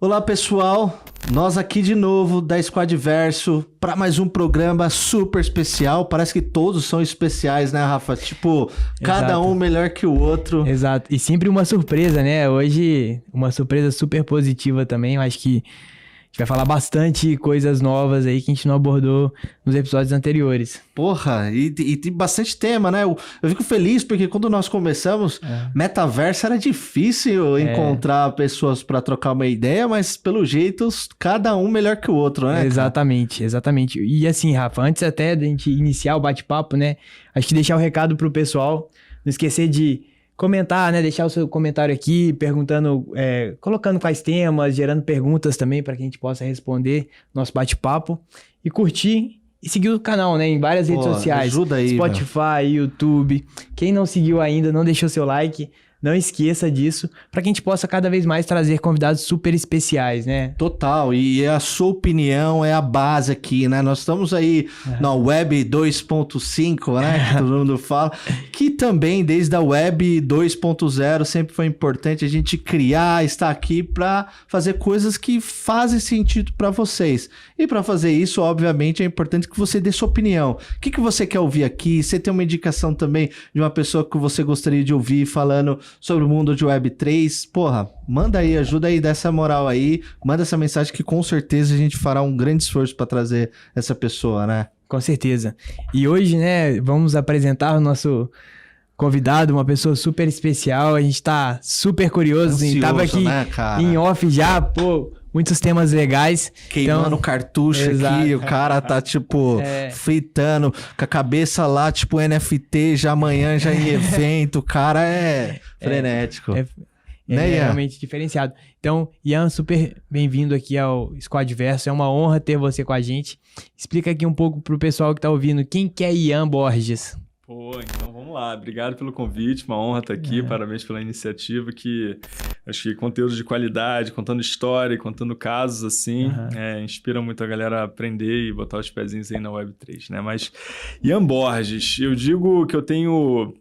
Olá pessoal, nós aqui de novo da Squadverso para mais um programa super especial. Parece que todos são especiais, né, Rafa? Tipo, cada Exato. um melhor que o outro. Exato. E sempre uma surpresa, né? Hoje, uma surpresa super positiva também. Eu acho que a gente vai falar bastante coisas novas aí que a gente não abordou nos episódios anteriores. Porra, e tem bastante tema, né? Eu fico feliz porque quando nós começamos, metaverso era difícil encontrar pessoas para trocar uma ideia, mas pelo jeito, cada um melhor que o outro, né? Exatamente, exatamente. E assim, Rafa, antes até da gente iniciar o bate-papo, né? Acho que deixar o recado pro pessoal, não esquecer de comentar, né? Deixar o seu comentário aqui, perguntando, colocando quais temas, gerando perguntas também para que a gente possa responder nosso bate-papo e curtir e seguir o canal, né? Em várias redes sociais, ajuda aí, Spotify, YouTube. Quem não seguiu ainda, não deixou seu like, não esqueça disso, para que a gente possa cada vez mais trazer convidados super especiais, né? Total, e a sua opinião é a base aqui, né? Nós estamos aí na Web 2.5, né? Que todo mundo fala, que também desde a Web 2.0 sempre foi importante a gente criar, estar aqui para fazer coisas que fazem sentido para vocês. E para fazer isso, obviamente, é importante que você dê sua opinião. O que você quer ouvir aqui? Você tem uma indicação também de uma pessoa que você gostaria de ouvir falando sobre o mundo de Web3, porra, manda aí, ajuda aí, dá essa moral aí, manda essa mensagem que com certeza a gente fará um grande esforço para trazer essa pessoa, né? Com certeza. E hoje, né, vamos apresentar o nosso convidado, uma pessoa super especial, a gente tá super curioso, ansioso, tava aqui, né, em off já, pô, muitos temas legais. Queimando então, cartucho aqui, o cara tá, tipo, fritando, com a cabeça lá, tipo, NFT, já amanhã, já em evento, o cara é frenético. Né, é realmente diferenciado. Então, Ian, super bem-vindo aqui ao Squadverso, é uma honra ter você com a gente. Explica aqui um pouco pro pessoal que tá ouvindo, quem que é Ian Borges? Pô, então vamos lá. Obrigado pelo convite, uma honra estar aqui, parabéns pela iniciativa, que acho que conteúdo de qualidade, contando história, contando casos, assim, inspira muito a galera a aprender e botar os pezinhos aí na Web3, né? Mas, Ian Borges, eu digo que eu tenho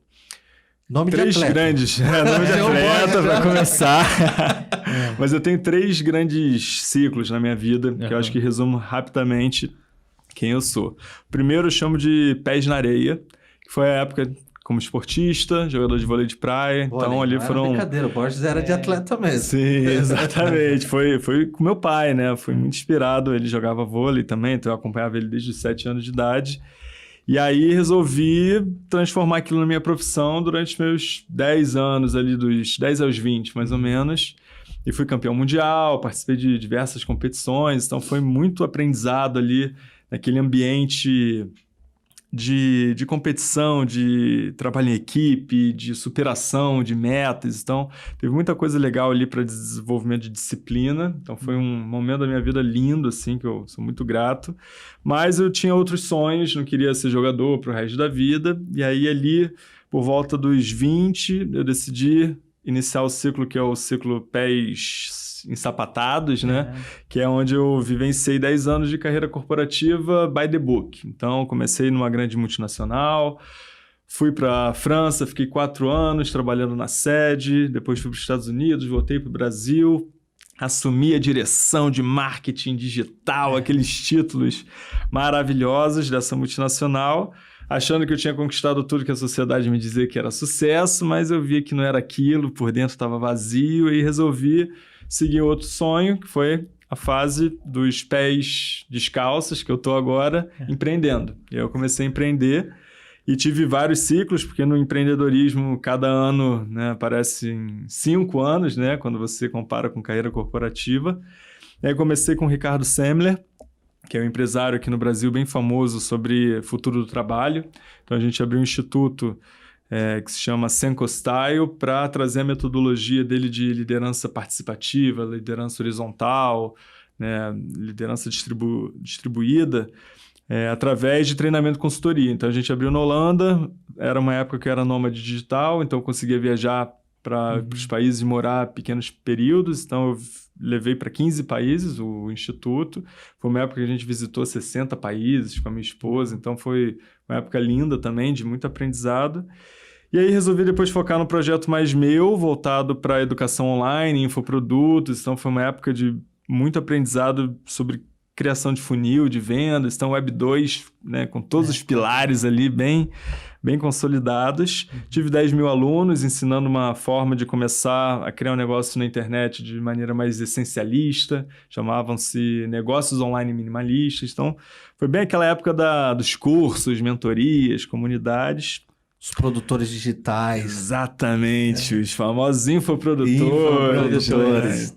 nome três de atleta. Grandes... nome de atleta, para começar. Mas eu tenho 3 grandes ciclos na minha vida, que eu acho que resumo rapidamente quem eu sou. Primeiro eu chamo de pés na areia, que foi a época como esportista, jogador de vôlei de praia. Pô, então ali foram... brincadeira, o Borges era de atleta mesmo. Sim, exatamente. Foi com meu pai, né? Fui muito inspirado. Ele jogava vôlei também, então eu acompanhava ele desde os 7 anos de idade. E aí resolvi transformar aquilo na minha profissão durante meus 10 anos ali, dos 10 aos 20, mais ou menos. E fui campeão mundial, participei de diversas competições. Então foi muito aprendizado ali naquele ambiente de competição, de trabalho em equipe, de superação, de metas. Então, teve muita coisa legal ali para desenvolvimento de disciplina. Então, foi um momento da minha vida lindo, assim, que eu sou muito grato. Mas eu tinha outros sonhos, não queria ser jogador para o resto da vida. E aí, ali, por volta dos 20, eu decidi iniciar o ciclo, que é o ciclo pés ensapatados, né? Que é onde eu vivenciei 10 anos de carreira corporativa by the book. Então, comecei numa grande multinacional, fui para a França, fiquei 4 anos trabalhando na sede, depois fui para os Estados Unidos, voltei para o Brasil, assumi a direção de marketing digital, aqueles títulos maravilhosos dessa multinacional, achando que eu tinha conquistado tudo que a sociedade me dizia que era sucesso, mas eu via que não era aquilo, por dentro estava vazio, e resolvi seguir outro sonho, que foi a fase dos pés descalços, que eu estou agora empreendendo. E aí eu comecei a empreender e tive vários ciclos, porque no empreendedorismo, cada ano, né, aparecem 5 anos, né, quando você compara com carreira corporativa. E aí comecei com o Ricardo Semler, que é um empresário aqui no Brasil bem famoso sobre futuro do trabalho. Então a gente abriu um instituto que se chama Senko Style, para trazer a metodologia dele de liderança participativa, liderança horizontal, né, liderança distribuída, através de treinamento e consultoria. Então, a gente abriu na Holanda, era uma época que eu era nômade digital, então eu conseguia viajar para os países e morar pequenos períodos, então eu levei para 15 países o instituto. Foi uma época que a gente visitou 60 países com a minha esposa, então foi uma época linda também, de muito aprendizado. E aí resolvi depois focar no projeto mais meu, voltado para educação online, infoprodutos. Então foi uma época de muito aprendizado sobre criação de funil, de vendas. Então, Web 2, né, com todos os pilares ali bem consolidados. Tive 10 mil alunos ensinando uma forma de começar a criar um negócio na internet de maneira mais essencialista. Chamavam-se negócios online minimalistas. Então, foi bem aquela época dos cursos, mentorias, comunidades. Os produtores digitais. Exatamente, os famosos infoprodutores.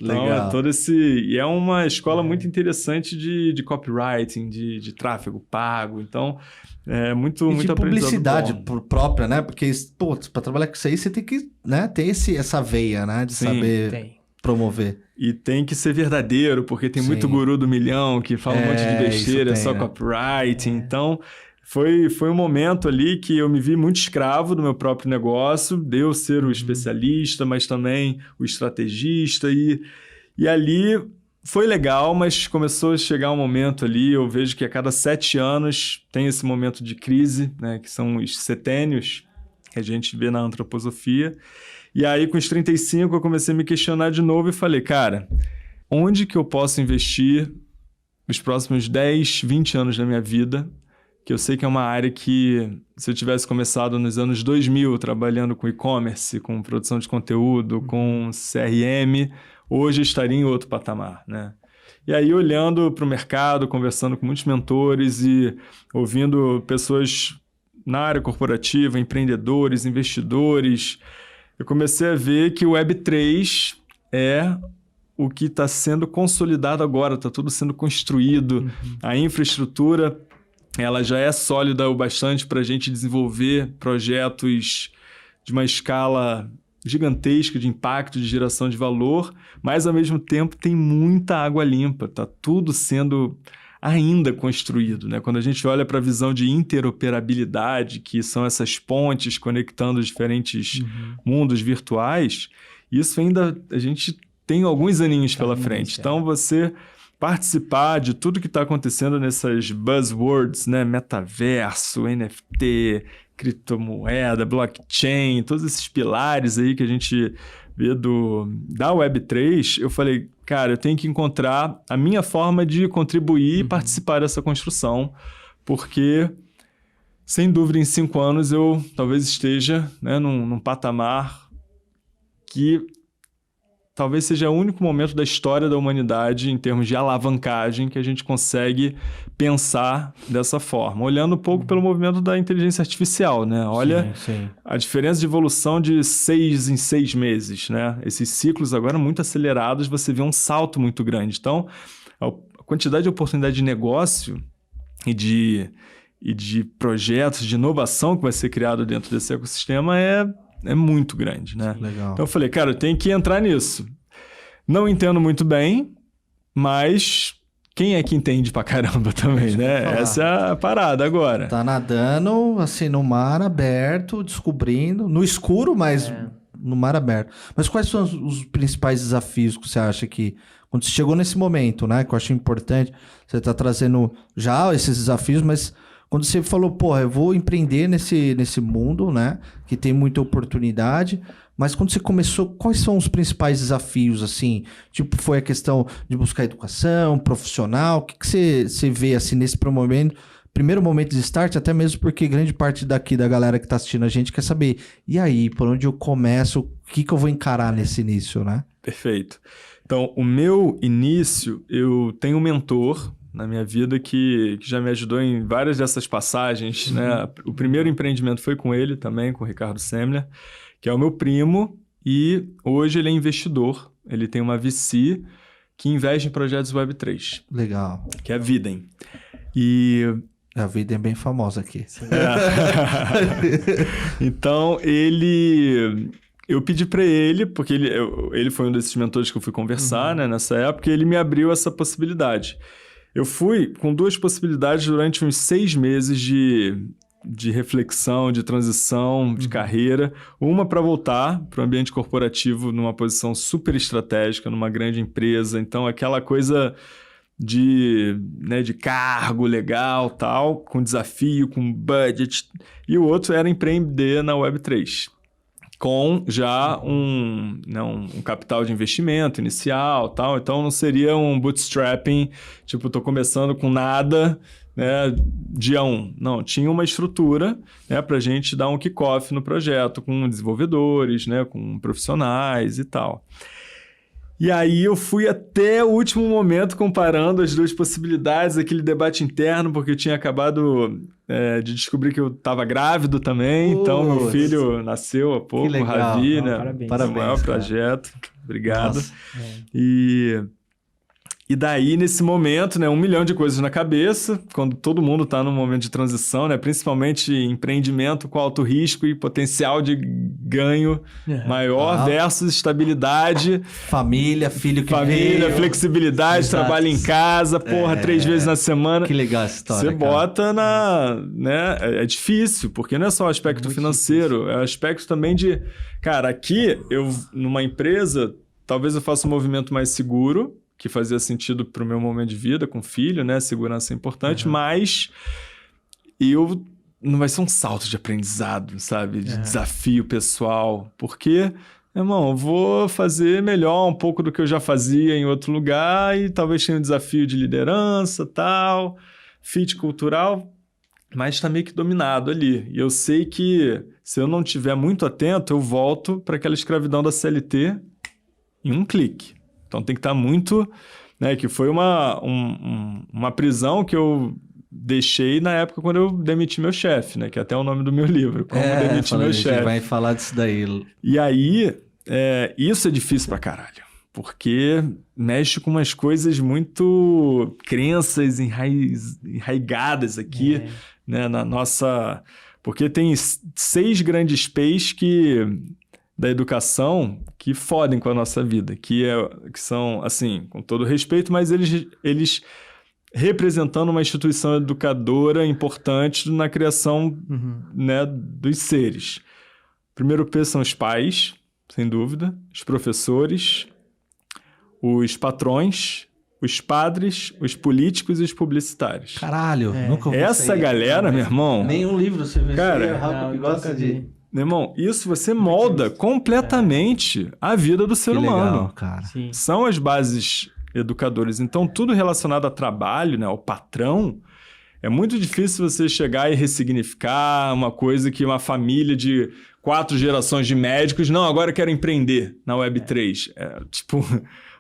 Então, legal. E é uma escola muito interessante de copywriting, de tráfego pago. Então, é muito de publicidade bom. própria, né? Porque, pô, para trabalhar com isso aí, você tem que, né, ter essa veia, né? De saber promover. E tem que ser verdadeiro, porque tem muito guru do milhão que fala um monte de besteira, só copywriting. Então... Foi um momento ali que eu me vi muito escravo do meu próprio negócio, de eu ser o especialista, mas também o estrategista. E ali foi legal, mas começou a chegar um momento ali, eu vejo que a cada 7 anos tem esse momento de crise, né, que são os setênios, que a gente vê na antroposofia. E aí, com os 35, eu comecei a me questionar de novo e falei, cara, onde que eu posso investir os próximos 10, 20 anos da minha vida? Que eu sei que é uma área que, se eu tivesse começado nos anos 2000, trabalhando com e-commerce, com produção de conteúdo, com CRM, hoje eu estaria em outro patamar, né? E aí, olhando para o mercado, conversando com muitos mentores e ouvindo pessoas na área corporativa, empreendedores, investidores, eu comecei a ver que o Web3 é o que está sendo consolidado agora, está tudo sendo construído, a infraestrutura... ela já é sólida o bastante para a gente desenvolver projetos de uma escala gigantesca de impacto, de geração de valor, mas, ao mesmo tempo, tem muita água limpa. Está tudo sendo ainda construído, né? Quando a gente olha para a visão de interoperabilidade, que são essas pontes conectando os diferentes mundos virtuais, isso ainda a gente tem alguns aninhos pela frente. Então, você... participar de tudo que está acontecendo nessas buzzwords, né? Metaverso, NFT, criptomoeda, blockchain, todos esses pilares aí que a gente vê da Web3, eu falei, cara, eu tenho que encontrar a minha forma de contribuir e participar dessa construção, porque, sem dúvida, em 5 anos eu talvez esteja, né, num patamar que... talvez seja o único momento da história da humanidade, em termos de alavancagem, que a gente consegue pensar dessa forma. Olhando um pouco pelo movimento da inteligência artificial, né? Olha a diferença de evolução de 6 em 6 meses, né? Esses ciclos agora muito acelerados, você vê um salto muito grande. Então, a quantidade de oportunidade de negócio e de projetos de inovação que vai ser criado dentro desse ecossistema é muito grande, né? Legal. Então eu falei, cara, eu tenho que entrar nisso. Não entendo muito bem, mas quem é que entende pra caramba também, né? Essa é a parada agora. Tá nadando, assim, no mar aberto, descobrindo, no escuro, mas no mar aberto. Mas quais são os principais desafios que você acha que, quando você chegou nesse momento, né, que eu acho importante, você tá trazendo já esses desafios, mas... quando você falou, porra, eu vou empreender nesse mundo, né? Que tem muita oportunidade. Mas quando você começou, quais são os principais desafios, assim? Tipo, foi a questão de buscar educação, profissional? O que você vê, assim, nesse primeiro momento de start? Até mesmo porque grande parte da galera que tá assistindo a gente quer saber. E aí, por onde eu começo? O que eu vou encarar nesse início, né? Perfeito. Então, o meu início, eu tenho um mentor... na minha vida que já me ajudou em várias dessas passagens, né? O primeiro empreendimento foi com ele também, com o Ricardo Semler, que é o meu primo, e hoje ele é investidor. Ele tem uma VC que investe em projetos Web3. Legal. Que é a Videm. E... a Videm é bem famosa aqui. Então, eu pedi para ele, porque ele foi um desses mentores que eu fui conversar, né, nessa época, e ele me abriu essa possibilidade. Eu fui com 2 possibilidades durante uns 6 meses de reflexão, de transição, de carreira. Uma para voltar para o ambiente corporativo numa posição super estratégica, numa grande empresa. Então, aquela coisa de cargo legal, tal, com desafio, com budget. E o outro era empreender na Web3. com já um capital de investimento inicial, tal. Então não seria um bootstrapping, tipo, tô começando com nada, né, dia 1. Não, tinha uma estrutura, né, para a gente dar um kickoff no projeto com desenvolvedores, né, com profissionais e tal. E aí eu fui até o último momento comparando as duas possibilidades, aquele debate interno, porque eu tinha acabado de descobrir que eu estava grávido também. Então meu filho nasceu há pouco, o Ravi, né? Parabéns. Maior projeto. Obrigado. Nossa. E daí, nesse momento, né, 1 milhão de coisas na cabeça, quando todo mundo está num momento de transição, né, principalmente empreendimento com alto risco e potencial de ganho maior versus estabilidade. Família, filho que veio. Flexibilidade, Exato. trabalho em casa, 3 vezes na semana. Que legal essa história, Você bota né, é difícil, porque não é só o aspecto financeiro, é o aspecto também de... Cara, aqui, numa empresa, talvez eu faça um movimento mais seguro, que fazia sentido para o meu momento de vida, com filho, né? Segurança é importante, mas não vai ser um salto de aprendizado, sabe? De desafio pessoal, porque, irmão, eu vou fazer melhor um pouco do que eu já fazia em outro lugar e talvez tenha um desafio de liderança, tal, fit cultural, mas está meio que dominado ali. E eu sei que se eu não estiver muito atento, eu volto para aquela escravidão da CLT em um clique. Então tem que estar muito... Né, que foi uma prisão que eu deixei na época quando eu demiti meu chefe, né? Que é até o nome do meu livro, Como Demitir Meu Chefe. A gente vai falar disso daí. E aí, isso é difícil pra caralho. Porque mexe com umas coisas muito... Crenças enraigadas aqui, né? Na nossa... Porque tem 6 grandes P's da educação que fodem com a nossa vida, que são, assim, com todo respeito, mas eles representando uma instituição educadora importante na criação né, dos seres. Primeiro P são os pais, sem dúvida, os professores, os patrões, os padres, os políticos e os publicitários. Caralho, nunca ouvi essa galera, meu irmão... Nenhum livro você vê. Cara, que gosta de... Meu irmão, isso você molda completamente a vida do ser humano. Legal, cara. Sim. São as bases educadoras. Então, tudo relacionado a trabalho, né, ao patrão, é muito difícil você chegar e ressignificar uma coisa que uma família de 4 gerações de médicos, não, agora eu quero empreender na Web3. Tipo,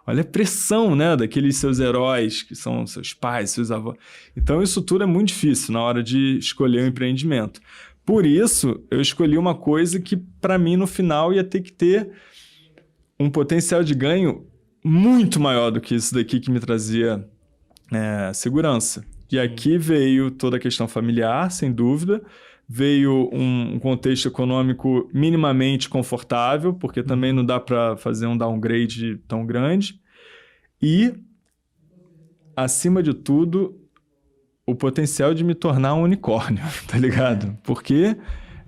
olha a pressão, né, daqueles seus heróis, que são seus pais, seus avós. Então, isso tudo é muito difícil na hora de escolher um empreendimento. Por isso, eu escolhi uma coisa que, para mim, no final, ia ter que ter um potencial de ganho muito maior do que isso daqui que me trazia segurança. E aqui veio toda a questão familiar, sem dúvida. Veio um contexto econômico minimamente confortável, porque também não dá para fazer um downgrade tão grande. E, acima de tudo... o potencial de me tornar um unicórnio, tá ligado? Porque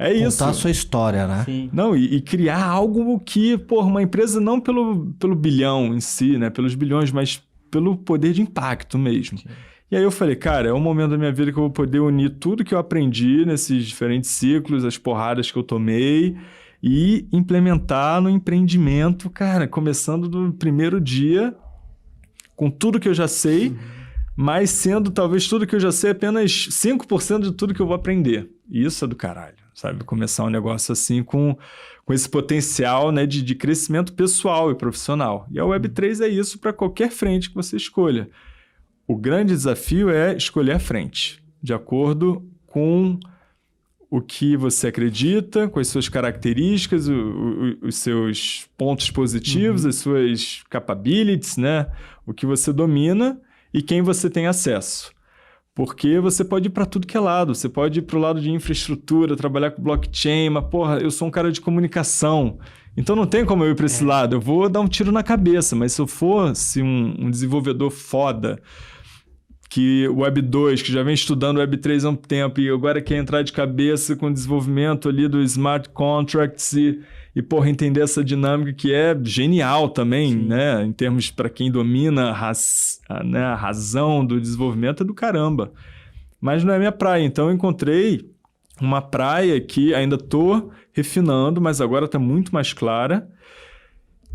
isso. Contar a sua história, né? Sim. Não, e criar algo que, uma empresa não pelo bilhão em si, né? Pelos bilhões, mas pelo poder de impacto mesmo. Sim. E aí eu falei, cara, é um momento da minha vida que eu vou poder unir tudo que eu aprendi nesses diferentes ciclos, as porradas que eu tomei e implementar no empreendimento, cara, começando do primeiro dia, com tudo que eu já sei, mas sendo talvez tudo que eu já sei apenas 5% de tudo que eu vou aprender. E isso é do caralho, sabe? Começar um negócio assim com esse potencial, né, de crescimento pessoal e profissional. E a Web3 é isso para qualquer frente que você escolha. O grande desafio é escolher a frente, de acordo com o que você acredita, com as suas características, os seus pontos positivos, as suas capabilities, né? O que você domina e quem você tem acesso. Porque você pode ir para tudo que é lado. Você pode ir para o lado de infraestrutura, trabalhar com blockchain, mas, eu sou um cara de comunicação. Então não tem como eu ir para esse lado. Eu vou dar um tiro na cabeça, mas se eu fosse um desenvolvedor foda, que o Web 2, que já vem estudando Web 3 há um tempo e agora quer entrar de cabeça com o desenvolvimento ali do smart contracts e entender essa dinâmica que é genial também, né? Em termos para quem domina a razão do desenvolvimento é do caramba. Mas não é minha praia. Então eu encontrei uma praia que ainda estou refinando, mas agora está muito mais clara,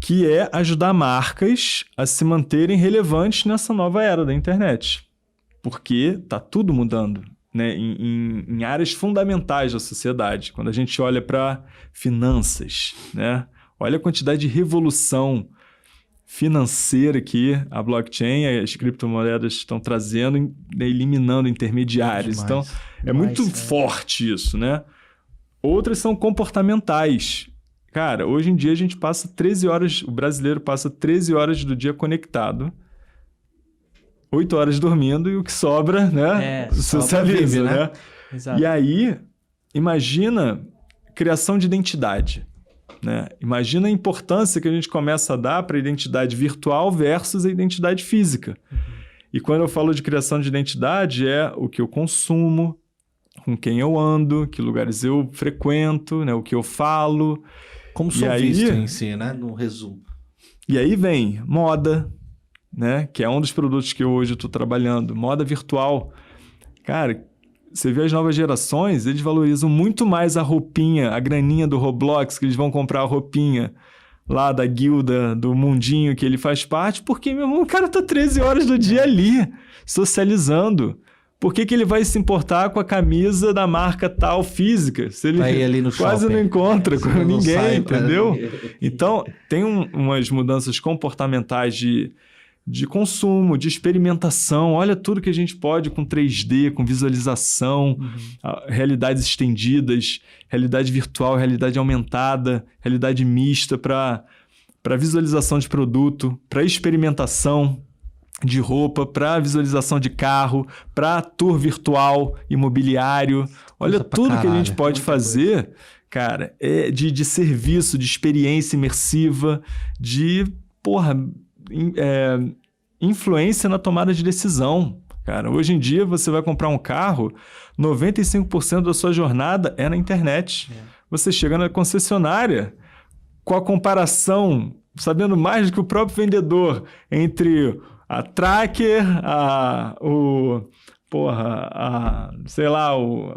que é ajudar marcas a se manterem relevantes nessa nova era da internet. Porque está tudo mudando, né? Em áreas fundamentais da sociedade. Quando a gente olha para finanças, né? Olha a quantidade de revolução financeira que a blockchain e as criptomoedas estão trazendo, eliminando intermediários. Então, é muito forte isso, né? Outras são comportamentais. Cara, hoje em dia a gente passa 13 horas, o brasileiro passa 13 horas do dia conectado, 8 horas dormindo e o que sobra, né? Socializa, né? Exato. E aí, imagina criação de identidade, né? Imagina a importância que a gente começa a dar para a identidade virtual versus a identidade física. E quando eu falo de criação de identidade, é o que eu consumo, com quem eu ando, que lugares eu frequento, né? O que eu falo. Como sou visto em si, né? No resumo. E aí vem moda, né? Que é um dos produtos que eu hoje estou trabalhando. Moda virtual. Cara, você vê as novas gerações, eles valorizam muito mais a roupinha, a graninha do Roblox, que eles vão comprar a roupinha lá da guilda, do mundinho que ele faz parte, porque, meu irmão, o cara tá 13 horas do dia ali, socializando. Por que ele vai se importar com a camisa da marca tal física? Se ele ali no quase shopping. Não encontra com ninguém, sai, entendeu? Então, tem umas mudanças comportamentais de consumo, de experimentação. Olha tudo que a gente pode com 3D, com visualização, realidades estendidas, realidade virtual, realidade aumentada, realidade mista para visualização de produto, para experimentação de roupa, para visualização de carro, para tour virtual, imobiliário. Olha tudo que a gente pode fazer, cara, de serviço, de experiência imersiva, de, influência na tomada de decisão. Cara, hoje em dia você vai comprar um carro, 95% da sua jornada é na internet. Você chega na concessionária com a comparação, sabendo mais do que o próprio vendedor, entre a Tracker, o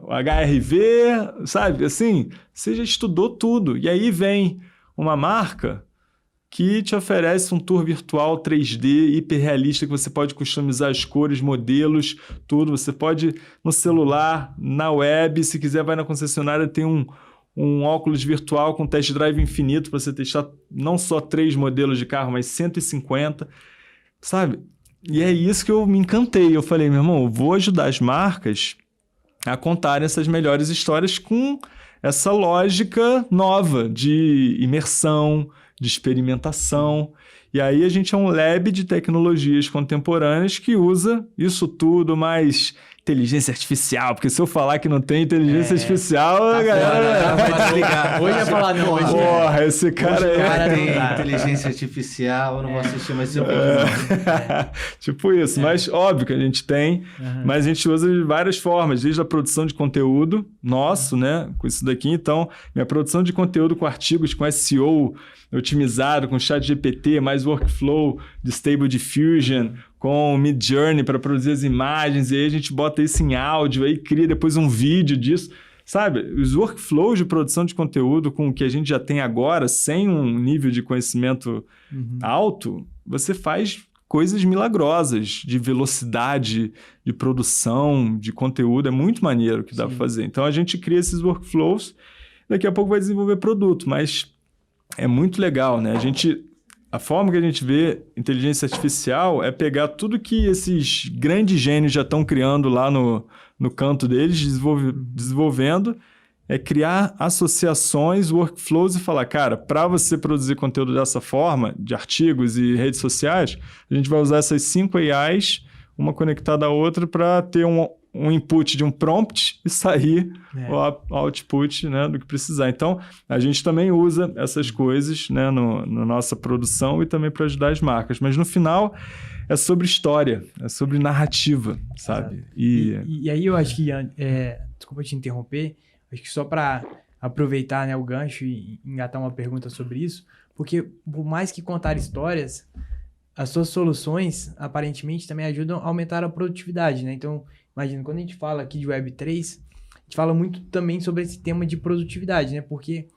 HRV, sabe? Assim, você já estudou tudo. E aí vem uma marca que te oferece um tour virtual 3D hiperrealista, que você pode customizar as cores, modelos, tudo. Você pode no celular, na web, se quiser vai na concessionária, tem um óculos virtual com test drive infinito para você testar não só 3 modelos de carro, mas 150, sabe? E é isso que eu me encantei. Eu falei, meu irmão, eu vou ajudar as marcas a contarem essas melhores histórias com essa lógica nova de imersão, de experimentação. E aí a gente é um lab de tecnologias contemporâneas que usa isso tudo, mais inteligência artificial, porque se eu falar que não tem inteligência artificial, a galera vai desligar. Hoje é falar não, hoje porra, esse cara tem inteligência artificial, eu não vou assistir mais seu Tipo isso, mas óbvio que a gente tem, mas a gente usa de várias formas, desde a produção de conteúdo nosso, né, com isso daqui. Então, minha produção de conteúdo com artigos, com SEO otimizado, com ChatGPT, mais workflow de Stable Diffusion, com Midjourney para produzir as imagens, e aí a gente bota isso em áudio, aí cria depois um vídeo disso. Sabe, os workflows de produção de conteúdo com o que a gente já tem agora, sem um nível de conhecimento alto, você faz coisas milagrosas de velocidade, de produção, de conteúdo. É muito maneiro que dá para fazer. Então, a gente cria esses workflows, daqui a pouco vai desenvolver produto, mas é muito legal, né? A forma que a gente vê inteligência artificial é pegar tudo que esses grandes gênios já estão criando lá no canto deles, desenvolvendo, é criar associações, workflows e falar, cara, para você produzir conteúdo dessa forma, de artigos e redes sociais, a gente vai usar essas 5 AIs, uma conectada à outra, para ter um input de um prompt e sair o output, né, do que precisar. Então, a gente também usa essas coisas, né, na nossa produção e também para ajudar as marcas. Mas no final é sobre história, é sobre narrativa, sabe? E aí eu acho que, desculpa te interromper, acho que só para aproveitar, né, o gancho e engatar uma pergunta sobre isso, porque por mais que contar histórias, as suas soluções aparentemente também ajudam a aumentar a produtividade, né? Então, imagina, quando a gente fala aqui de Web3, a gente fala muito também sobre esse tema de produtividade, né? Porque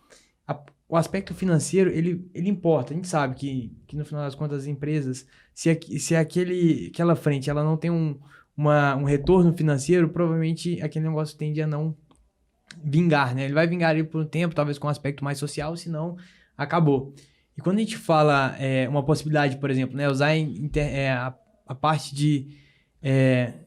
o aspecto financeiro, ele importa. A gente sabe que no final das contas, as empresas, se aquela frente ela não tem um retorno financeiro, provavelmente aquele negócio tende a não vingar, né? Ele vai vingar ali por um tempo, talvez com um aspecto mais social, senão acabou. E quando a gente fala uma possibilidade, por exemplo, né? Usar a parte de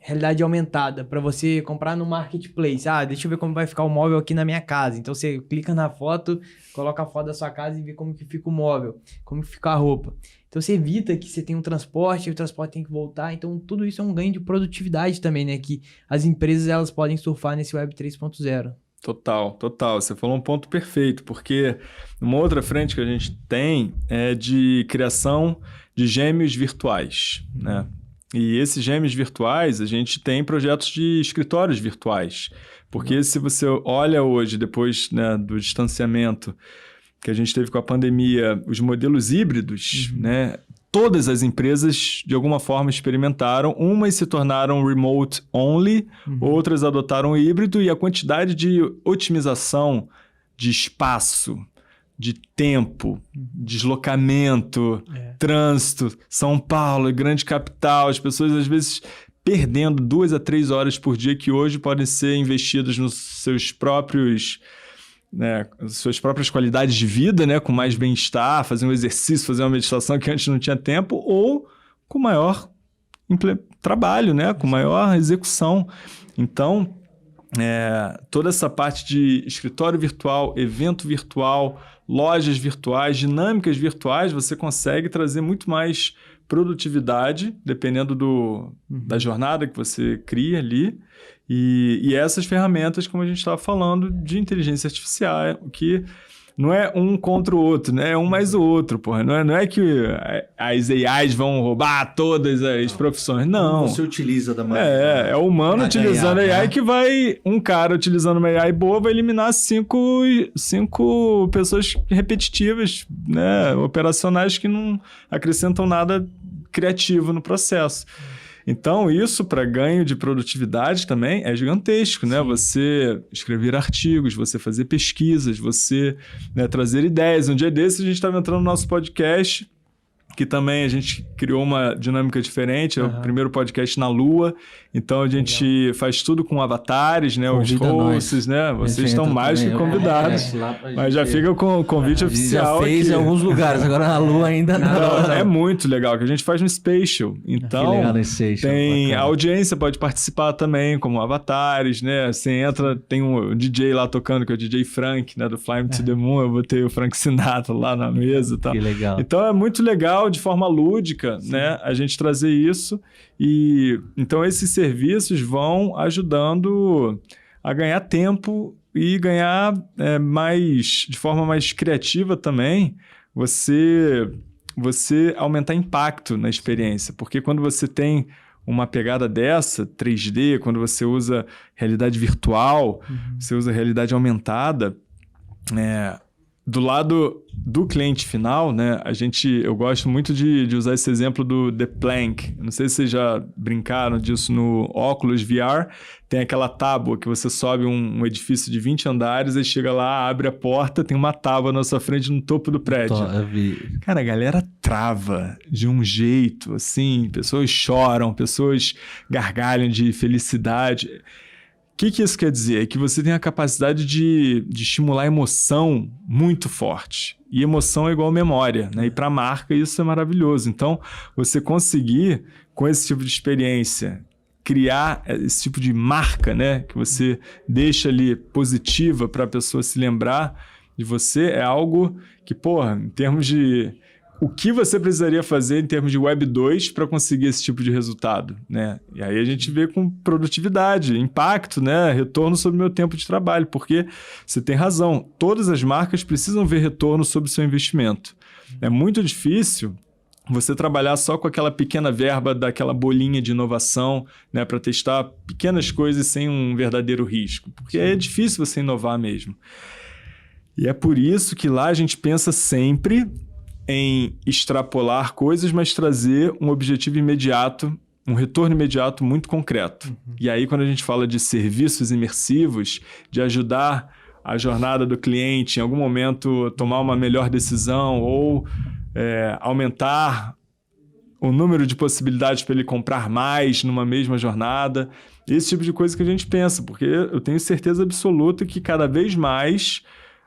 realidade aumentada para você comprar no marketplace. Deixa eu ver como vai ficar o móvel aqui na minha casa. Então você clica na foto, coloca a foto da sua casa e vê como que fica o móvel, como que fica a roupa. Então você evita que você tenha um transporte, e o transporte tem que voltar. Então tudo isso é um ganho de produtividade também, né? Que as empresas elas podem surfar nesse Web 3.0. Total. Você falou um ponto perfeito, porque uma outra frente que a gente tem é de criação de gêmeos virtuais, né? E esses gêmeos virtuais, a gente tem projetos de escritórios virtuais. Porque se você olha hoje, depois, né, do distanciamento que a gente teve com a pandemia, os modelos híbridos, né? Todas as empresas, de alguma forma, experimentaram. Umas se tornaram remote only, outras adotaram o híbrido, e a quantidade de otimização de espaço, de tempo, deslocamento, trânsito, São Paulo, grande capital, as pessoas às vezes perdendo 2 a 3 horas por dia que hoje podem ser investidas nos seus próprios, né, suas próprias qualidades de vida, né, com mais bem-estar, fazer um exercício, fazer uma meditação que antes não tinha tempo, ou com maior trabalho, né, com maior execução. Então, toda essa parte de escritório virtual, evento virtual, lojas virtuais, dinâmicas virtuais, você consegue trazer muito mais produtividade, dependendo da jornada que você cria ali. E essas ferramentas, como a gente estava falando, de inteligência artificial, que não é um contra o outro, né? É um mais o outro, porra. Não é que as AIs vão roubar todas as profissões, não. Como você utiliza da maneira... É o humano utilizando a AI, que vai... Um cara utilizando uma AI boa vai eliminar 5 pessoas repetitivas, né? Operacionais que não acrescentam nada criativo no processo. Então, isso para ganho de produtividade também é gigantesco, né? Você escrever artigos, você fazer pesquisas, você, né, trazer ideias. Um dia desses a gente estava entrando no nosso podcast, que também a gente criou uma dinâmica diferente, é o primeiro podcast na Lua, então a gente faz tudo com avatares, né? Os hosts, né? Vocês estão mais que convidados, mas já fica com o convite oficial. Já fez aqui. Em alguns lugares, agora na Lua ainda não. É muito legal, que a gente faz no Spatial, então tem a audiência pode participar também como avatares, né? Você entra, tem um DJ lá tocando, que é o DJ Frank, né? Do Fly Me to the Moon, eu botei o Frank Sinatra lá na mesa e tal. Que legal. Então é muito legal, de forma lúdica, né, a gente trazer isso. E então esses serviços vão ajudando a ganhar tempo e ganhar de forma mais criativa também, você aumentar impacto na experiência. Porque quando você tem uma pegada dessa, 3D, quando você usa realidade virtual, você usa realidade aumentada, do lado do cliente final, né, eu gosto muito de usar esse exemplo do The Plank. Não sei se vocês já brincaram disso no Oculus VR. Tem aquela tábua que você sobe um edifício de 20 andares, aí chega lá, abre a porta, tem uma tábua na sua frente no topo do prédio. Cara, a galera trava de um jeito, assim, pessoas choram, pessoas gargalham de felicidade. O que isso quer dizer? É que você tem a capacidade de estimular emoção muito forte. E emoção é igual memória, né? E para a marca isso é maravilhoso. Então, você conseguir, com esse tipo de experiência, criar esse tipo de marca, né? Que você deixa ali positiva para a pessoa se lembrar de você, é algo que, porra, em termos de... O que você precisaria fazer em termos de Web 2 para conseguir esse tipo de resultado, né? E aí a gente vê com produtividade, impacto, né? Retorno sobre o meu tempo de trabalho, porque você tem razão, todas as marcas precisam ver retorno sobre o seu investimento. É muito difícil você trabalhar só com aquela pequena verba daquela bolinha de inovação, né? Para testar pequenas coisas sem um verdadeiro risco, porque é difícil você inovar mesmo. E é por isso que lá a gente pensa sempre em extrapolar coisas, mas trazer um objetivo imediato um retorno imediato muito concreto. E aí, quando a gente fala de serviços imersivos, de ajudar a jornada do cliente em algum momento tomar uma melhor decisão ou aumentar o número de possibilidades para ele comprar mais numa mesma jornada, esse tipo de coisa que a gente pensa, porque eu tenho certeza absoluta que cada vez mais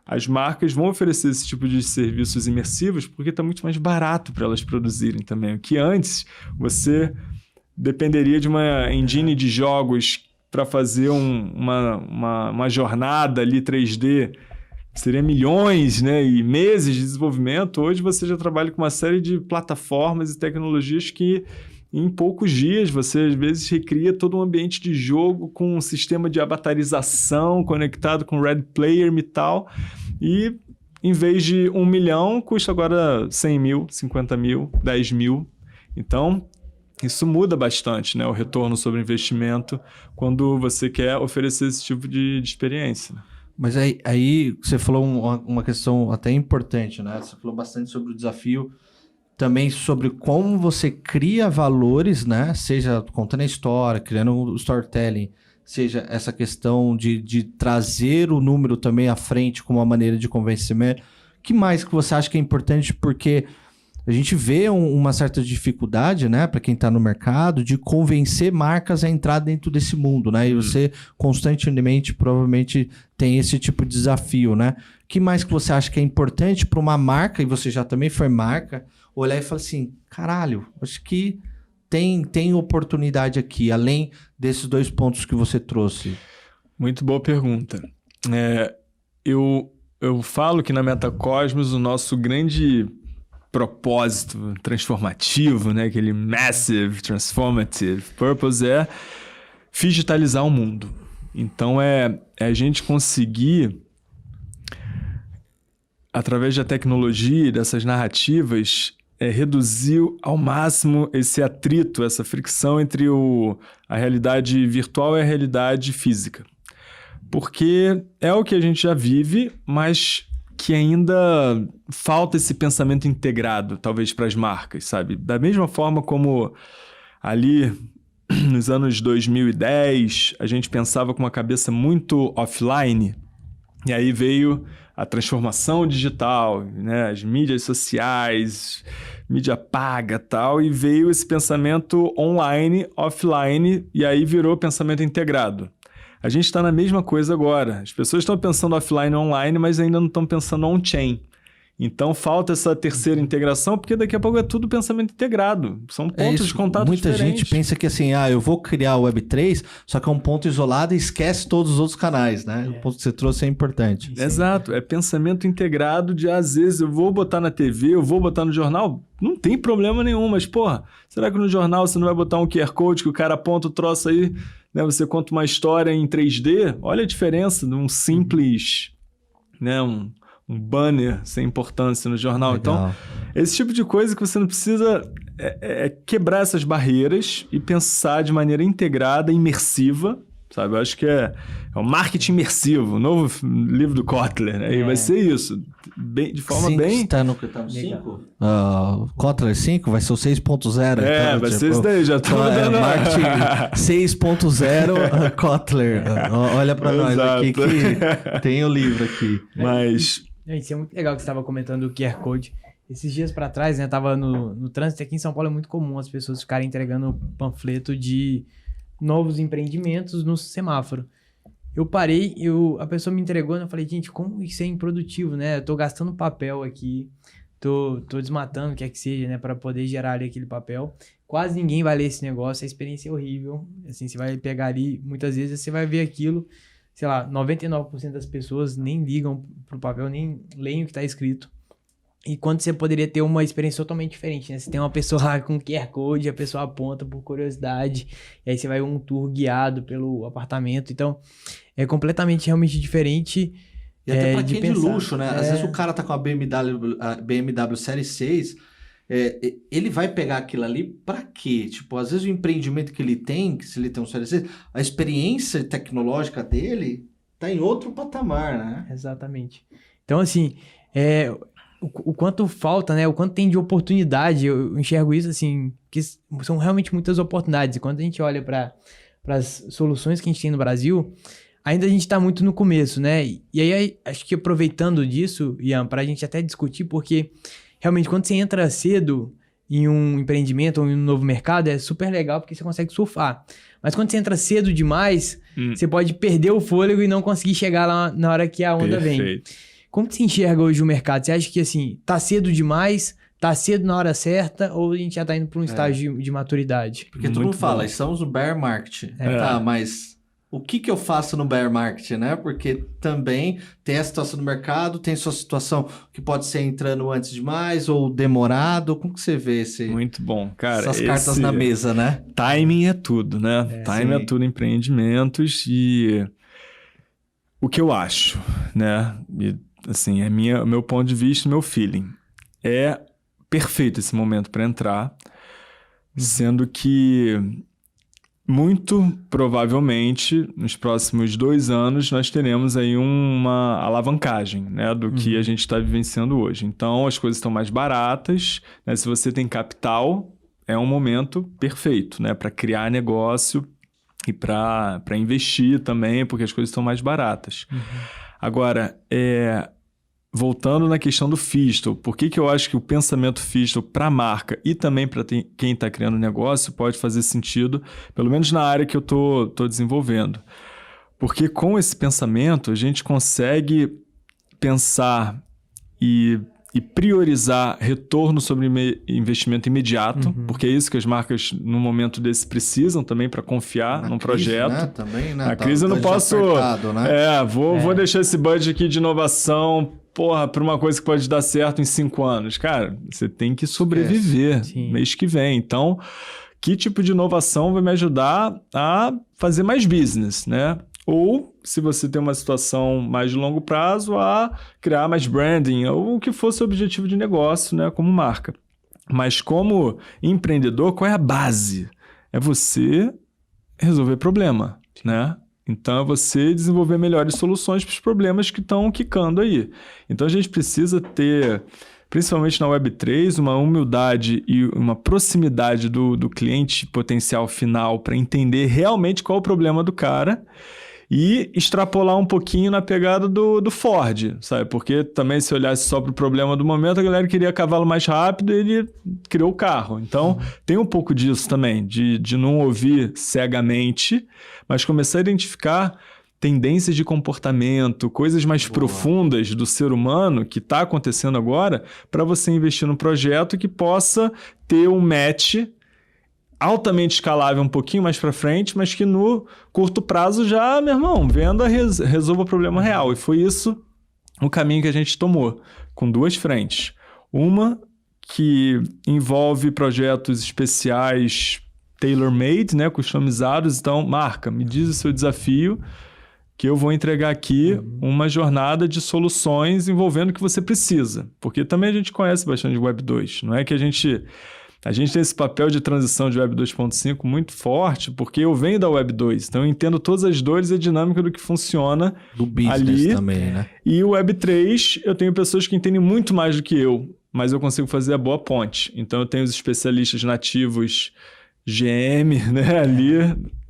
as marcas vão oferecer esse tipo de serviços imersivos porque está muito mais barato para elas produzirem também. O que antes você dependeria de uma engine de jogos para fazer uma jornada ali 3D, seria milhões, né, e meses de desenvolvimento. Hoje você já trabalha com uma série de plataformas e tecnologias que em poucos dias você às vezes recria todo um ambiente de jogo com um sistema de avatarização conectado com Red Player e tal, e em vez de 1 milhão custa agora 100 mil, 50 mil, 10 mil. Então isso muda bastante, né, o retorno sobre investimento quando você quer oferecer esse tipo de experiência. Mas aí você falou uma questão até importante, né? Você falou bastante sobre o desafio, também sobre como você cria valores, né? Seja contando a história, criando o storytelling, seja essa questão de trazer o número também à frente como uma maneira de convencimento. O que mais que você acha que é importante? Porque a gente vê uma certa dificuldade, né, para quem está no mercado, de convencer marcas a entrar dentro desse mundo, né? E você constantemente, provavelmente, tem esse tipo de desafio, né? O que mais que você acha que é importante para uma marca, e você já também foi marca, olhar e falar assim, caralho, acho que tem oportunidade aqui, além desses 2 pontos que você trouxe? Muito boa pergunta. Eu falo que na Metacosmos o nosso grande propósito transformativo, né? Aquele massive, transformative purpose é digitalizar o mundo. Então é a gente conseguir, através da tecnologia e dessas narrativas, reduzir ao máximo esse atrito, essa fricção entre a realidade virtual e a realidade física. Porque é o que a gente já vive, mas que ainda falta esse pensamento integrado, talvez, para as marcas, sabe? Da mesma forma como ali nos anos 2010, a gente pensava com uma cabeça muito offline, e aí veio a transformação digital, né? As mídias sociais, mídia paga e tal, e veio esse pensamento online, offline, e aí virou pensamento integrado. A gente está na mesma coisa agora. As pessoas estão pensando offline e online, mas ainda não estão pensando on-chain. Então, falta essa terceira integração, porque daqui a pouco é tudo pensamento integrado. São pontos de contato Muita diferentes. gente pensa que assim, eu vou criar o Web3, só que é um ponto isolado e esquece todos os outros canais, né? O ponto que você trouxe é importante. Exato. É pensamento integrado de, às vezes, eu vou botar na TV, eu vou botar no jornal. Não tem problema nenhum, mas, porra, será que no jornal você não vai botar um QR Code que o cara aponta o troço aí, né? Você conta uma história em 3D? Olha a diferença de um simples, né? Um banner sem importância no jornal. Legal. Então, esse tipo de coisa que você não precisa quebrar essas barreiras e pensar de maneira integrada, imersiva, sabe? Eu acho que é o marketing imersivo, o novo livro do Kotler, né? E vai ser isso, de forma bem... Tá no 5? Kotler 5 vai ser o 6.0. Então, vai ser isso daí, já tô dando... Marketing 6.0 Kotler. Olha pra nós aqui que tem o livro aqui. Mas... Isso é muito legal que você estava comentando do QR Code. Esses dias para trás, né, tava no trânsito aqui em São Paulo, é muito comum as pessoas ficarem entregando panfleto de novos empreendimentos no semáforo. Eu parei, a pessoa me entregou e eu falei, gente, como isso é improdutivo, né? Eu tô gastando papel aqui, tô desmatando, quer que seja, né, para poder gerar ali aquele papel. Quase ninguém vai ler esse negócio, a experiência é horrível. Assim, você vai pegar ali, muitas vezes você vai ver aquilo, sei lá, 99% das pessoas nem ligam pro papel, nem leem o que tá escrito. E quando você poderia ter uma experiência totalmente diferente, né? Você tem uma pessoa lá com QR Code, a pessoa aponta por curiosidade, e aí você vai um tour guiado pelo apartamento. Então, é completamente, realmente diferente. E até pra quem é de luxo, né? Às vezes o cara tá com a BMW Série 6, ele vai pegar aquilo ali pra quê? Tipo, às vezes o empreendimento que ele tem, que se ele tem um Série 6, a experiência tecnológica dele tá em outro patamar, né? Exatamente. Então, assim, o quanto falta, né? O quanto tem de oportunidade. Eu enxergo isso assim, que são realmente muitas oportunidades. E quando a gente olha para as soluções que a gente tem no Brasil, ainda a gente está muito no começo, né? E aí, acho que aproveitando disso, Ian, para a gente até discutir, porque realmente quando você entra cedo em um empreendimento ou em um novo mercado, é super legal porque você consegue surfar. Mas quando você entra cedo demais, você pode perder o fôlego e não conseguir chegar lá na hora que a onda vem. Como que você enxerga hoje o mercado? Você acha que, assim, tá cedo demais, tá cedo na hora certa, ou a gente já tá indo para um estágio de maturidade? Porque todo mundo fala, estamos no bear market. Tá, mas o que eu faço no bear market, né? Porque também tem a situação do mercado, tem sua situação que pode ser entrando antes demais ou demorado. Como que você vê esse... Muito bom, cara. Essas cartas na mesa, né? Timing é tudo, né? Timing é tudo em empreendimentos e... O que eu acho, né? E, assim, meu ponto de vista, meu feeling. É perfeito esse momento para entrar, sendo que muito provavelmente nos próximos 2 anos nós teremos aí uma alavancagem, né, do que a gente está vivenciando hoje. Então as coisas estão mais baratas, né? Se você tem capital, é um momento perfeito, né, para criar negócio e para investir também, porque as coisas estão mais baratas. Agora, voltando na questão do Festool, por que eu acho que o pensamento Festool para a marca e também para quem está criando negócio pode fazer sentido, pelo menos na área que eu tô desenvolvendo? Porque com esse pensamento a gente consegue pensar e priorizar retorno sobre investimento imediato, porque é isso que as marcas, num momento desse, precisam também para confiar num projeto. Né? Também, né? Na crise eu não posso... Né? Vou deixar esse budget aqui de inovação, para uma coisa que pode dar certo em 5 anos. Cara, você tem que sobreviver mês que vem. Então, que tipo de inovação vai me ajudar a fazer mais business, né? Ou, se você tem uma situação mais de longo prazo, a criar mais branding, ou o que fosse o objetivo de negócio, né, como marca. Mas como empreendedor, qual é a base? É você resolver problema, né? Então, é você desenvolver melhores soluções para os problemas que estão quicando aí. Então, a gente precisa ter, principalmente na Web3, uma humildade e uma proximidade do cliente potencial final para entender realmente qual é o problema do cara e extrapolar um pouquinho na pegada do Ford, sabe? Porque também, se olhasse só para o problema do momento, a galera queria cavalo mais rápido e ele criou o carro. Então, tem um pouco disso também, de não ouvir cegamente, mas começar a identificar tendências de comportamento, coisas mais profundas do ser humano que está acontecendo agora, para você investir num projeto que possa ter um match altamente escalável um pouquinho mais para frente, mas que no curto prazo já, meu irmão, venda resolva o problema real. E foi isso o caminho que a gente tomou, com 2 frentes. Uma que envolve projetos especiais tailor-made, né, customizados. Então, marca, me diz o seu desafio, que eu vou entregar aqui uma jornada de soluções envolvendo o que você precisa. Porque também a gente conhece bastante de Web 2. Não é que a gente tem esse papel de transição de Web 2.5 muito forte, porque eu venho da Web 2, então eu entendo todas as dores e a dinâmica do que funciona do business ali. Também, né? E o Web 3, eu tenho pessoas que entendem muito mais do que eu, mas eu consigo fazer a boa ponte. Então eu tenho os especialistas nativos GM, né, ali,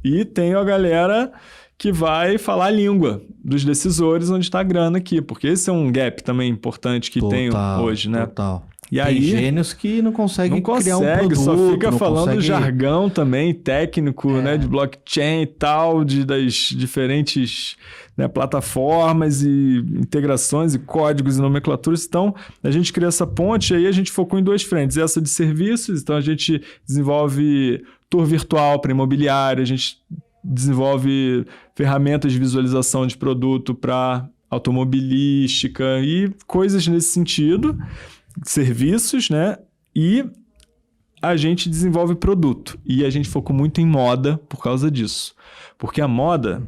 e tenho a galera que vai falar a língua dos decisores onde está a grana aqui, porque esse é um gap também importante que tem hoje, né? Total. E aí, tem gênios que não conseguem criar um produto. Só fica falando jargão também, técnico, né, de blockchain e tal, das diferentes, né, plataformas e integrações e códigos e nomenclaturas. Então, a gente cria essa ponte e aí a gente focou em 2 frentes. Essa de serviços, então a gente desenvolve tour virtual para imobiliária, a gente desenvolve ferramentas de visualização de produto para automobilística e coisas nesse sentido. Serviços, né? E a gente desenvolve produto. E a gente focou muito em moda por causa disso. Porque a moda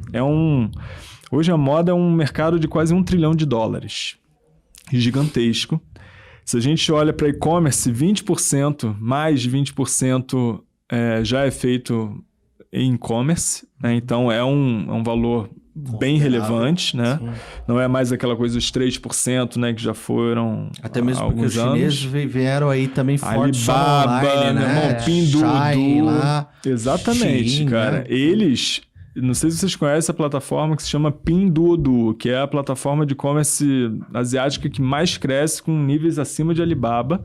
hoje a moda é um mercado de quase $1 trilhão. Gigantesco. Se a gente olha para e-commerce, 20%, mais de 20% já é feito em e-commerce, né? Então é um valor bem relevantes, né? Sim. Não é mais aquela coisa dos 3%, né? Que já foram Até mesmo há porque os alguns chineses vieram aí também fortes só no Alibaba, online, meu né? irmão, Pinduoduo. Shine lá, Exatamente, Shein, cara. né? Eles... Não sei se vocês conhecem a plataforma que se chama Pinduoduo, que é a plataforma de e-commerce asiática que mais cresce com níveis acima de Alibaba.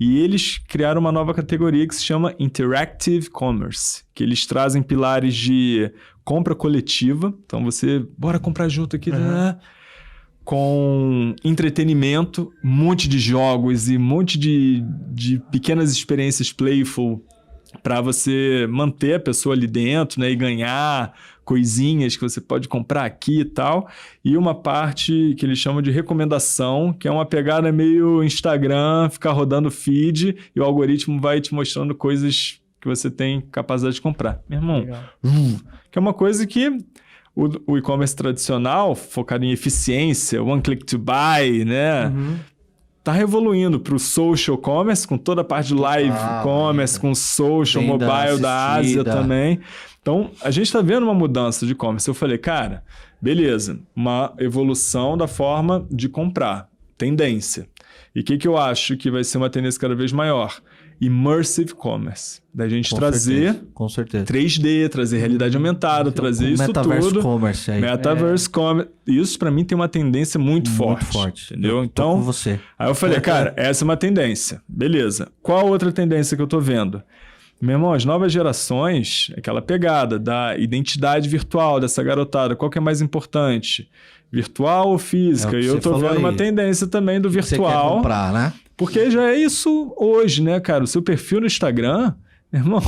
E eles criaram uma nova categoria que se chama Interactive Commerce, que eles trazem pilares de compra coletiva. Então você, bora comprar junto aqui, né? Com entretenimento, um monte de jogos e um monte de pequenas experiências playful para você manter a pessoa ali dentro, né? E ganhar coisinhas que você pode comprar aqui e tal. E uma parte que eles chamam de recomendação, que é uma pegada meio Instagram, ficar rodando feed e o algoritmo vai te mostrando coisas que você tem capacidade de comprar. Meu irmão, que é uma coisa que o e-commerce tradicional, focado em eficiência, one click to buy, né? Tá revoluindo para o social commerce, com toda a parte de live commerce, com social, Venda mobile da Ásia assistida. também. Então, a gente está vendo uma mudança de e-commerce. Eu falei, cara, beleza, uma evolução da forma de comprar, tendência. E o que eu acho que vai ser uma tendência cada vez maior? Immersive commerce. Da gente trazer Com certeza. 3D, trazer realidade aumentada, trazer isso Metaverse tudo. Commerce aí. Metaverse commerce. Isso para mim tem uma tendência muito forte. Entendeu? Tô Então, com você. aí eu falei, cara, essa é uma tendência. Beleza. Qual outra tendência que eu tô vendo? Meu irmão, as novas gerações, aquela pegada da identidade virtual dessa garotada, qual que é mais importante? Virtual ou física? É o que e eu você tô falou vendo uma aí. tendência também do Você quer virtual. comprar, né? Porque já é isso hoje, né, cara? O seu perfil no Instagram, meu irmão,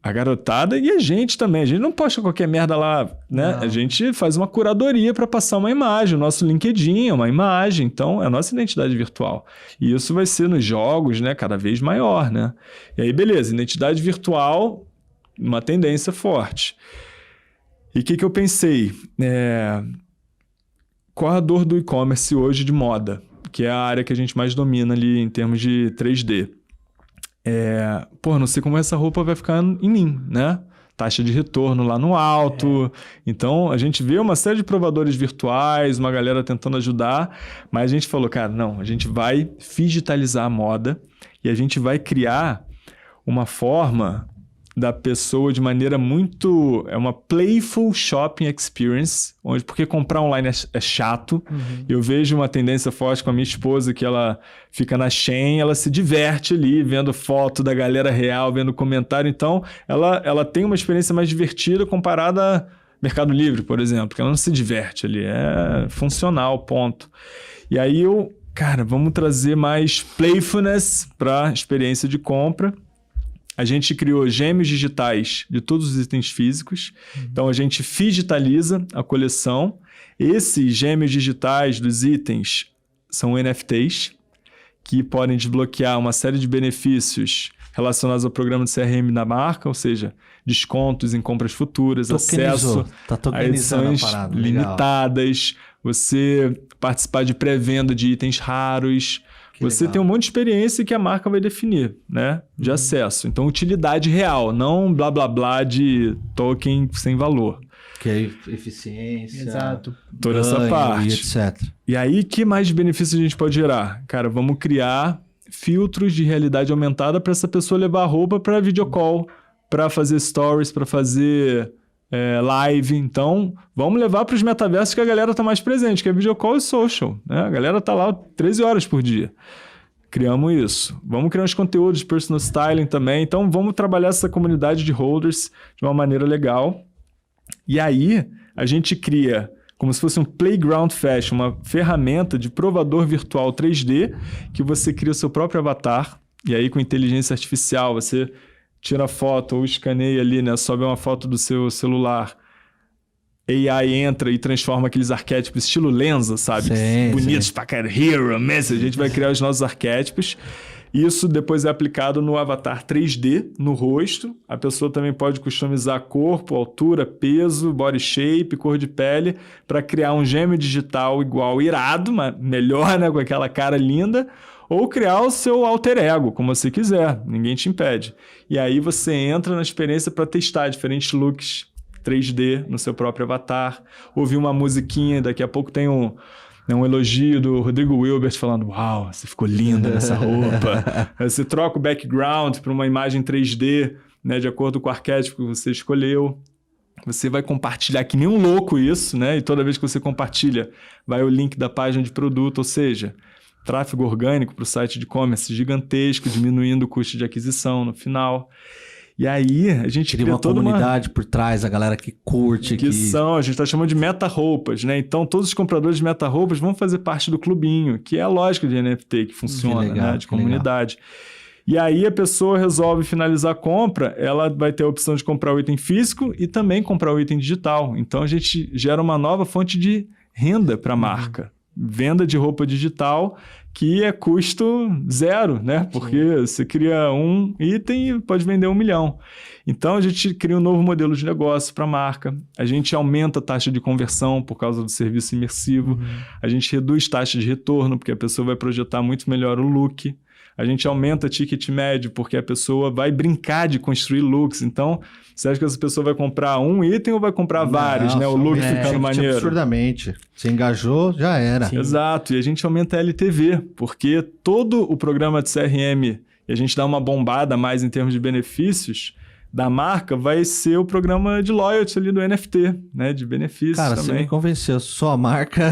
a garotada e a gente também. A gente não posta qualquer merda lá, né? Não. A gente faz uma curadoria para passar uma imagem. O nosso LinkedIn é uma imagem. Então, é a nossa identidade virtual. E isso vai ser nos jogos, né? Cada vez maior, né? E aí, beleza. Identidade virtual, uma tendência forte. E o que eu pensei? Qual a dor do e-commerce hoje de moda? Que é a área que a gente mais domina ali em termos de 3D. Não sei como essa roupa vai ficar em mim, né? Taxa de retorno lá no alto. Então, a gente vê uma série de provadores virtuais, uma galera tentando ajudar, mas a gente falou, cara, não, a gente vai digitalizar a moda e a gente vai criar uma forma da pessoa de maneira muito... É uma playful shopping experience, porque comprar online é chato. Eu vejo uma tendência forte com a minha esposa, que ela fica na Shein, ela se diverte ali, vendo foto da galera real, vendo comentário. Então, ela tem uma experiência mais divertida comparada a Mercado Livre, por exemplo, porque ela não se diverte ali, é funcional, ponto. E aí cara, vamos trazer mais playfulness para a experiência de compra. A gente criou gêmeos digitais de todos os itens físicos. Então, a gente digitaliza a coleção. Esses gêmeos digitais dos itens são NFTs, que podem desbloquear uma série de benefícios relacionados ao programa de CRM da marca, ou seja, descontos em compras futuras, acesso a edições limitadas, você participar de pré-venda de itens raros. Você tem um monte de experiência que a marca vai definir, né? De acesso. Então, utilidade real, não blá blá blá de token sem valor. Que é eficiência. Exato. Toda essa parte. E etc. E aí, que mais de benefícios a gente pode gerar? Cara, vamos criar filtros de realidade aumentada para essa pessoa levar a roupa para videocall, para fazer stories, para fazer live. Então, vamos levar para os metaversos que a galera tá mais presente, que é videocall e social, né? A galera tá lá 13 horas por dia. Criamos isso. Vamos criar uns conteúdos de personal styling também. Então, vamos trabalhar essa comunidade de holders de uma maneira legal. E aí, a gente cria como se fosse um playground fashion, uma ferramenta de provador virtual 3D, que você cria o seu próprio avatar. E aí, com inteligência artificial, você tira a foto ou escaneia ali, né? Sobe uma foto do seu celular. AI entra e transforma aqueles arquétipos estilo Lenza, sabe? Sim, bonitos sim. pra caralho. Hero, Messi. A gente vai criar os nossos arquétipos. Isso depois é aplicado no avatar 3D, no rosto. A pessoa também pode customizar corpo, altura, peso, body shape, cor de pele, para criar um gêmeo digital igual irado, mas melhor, né? Com aquela cara linda. Ou criar o seu alter ego, como você quiser. Ninguém te impede. E aí você entra na experiência para testar diferentes looks 3D no seu próprio avatar, ouvir uma musiquinha, daqui a pouco tem um elogio do Rodrigo Wilbert falando: uau, você ficou linda nessa roupa. Você troca o background para uma imagem 3D, né, de acordo com o arquétipo que você escolheu. Você vai compartilhar que nem um louco isso, né? E toda vez que você compartilha, vai o link da página de produto, ou seja, tráfego orgânico para o site de e-commerce gigantesco, diminuindo o custo de aquisição no final. E aí, a gente cria uma comunidade por trás, a galera que curte. A gente está chamando de meta-roupas, né? Então, todos os compradores de meta-roupas vão fazer parte do clubinho, que é a lógica de NFT que funciona, né? De comunidade. E aí, a pessoa resolve finalizar a compra, ela vai ter a opção de comprar o item físico e também comprar o item digital. Então, a gente gera uma nova fonte de renda para a marca. Venda de roupa digital, que é custo zero, né? Porque você cria um item e pode vender 1 milhão. Então, a gente cria um novo modelo de negócio para a marca. A gente aumenta a taxa de conversão por causa do serviço imersivo. A gente reduz taxa de retorno, porque a pessoa vai projetar muito melhor o look. A gente aumenta ticket médio, porque a pessoa vai brincar de construir looks. Então, você acha que essa pessoa vai comprar um item ou vai comprar vários, né? O look ficando maneiro. Absurdamente. Se engajou, já era. Sim. Exato. E a gente aumenta a LTV, porque todo o programa de CRM, e a gente dá uma bombada mais em termos de benefícios da marca, vai ser o programa de loyalty ali do NFT, né? De benefícios também. Cara, você me convenceu. Só a marca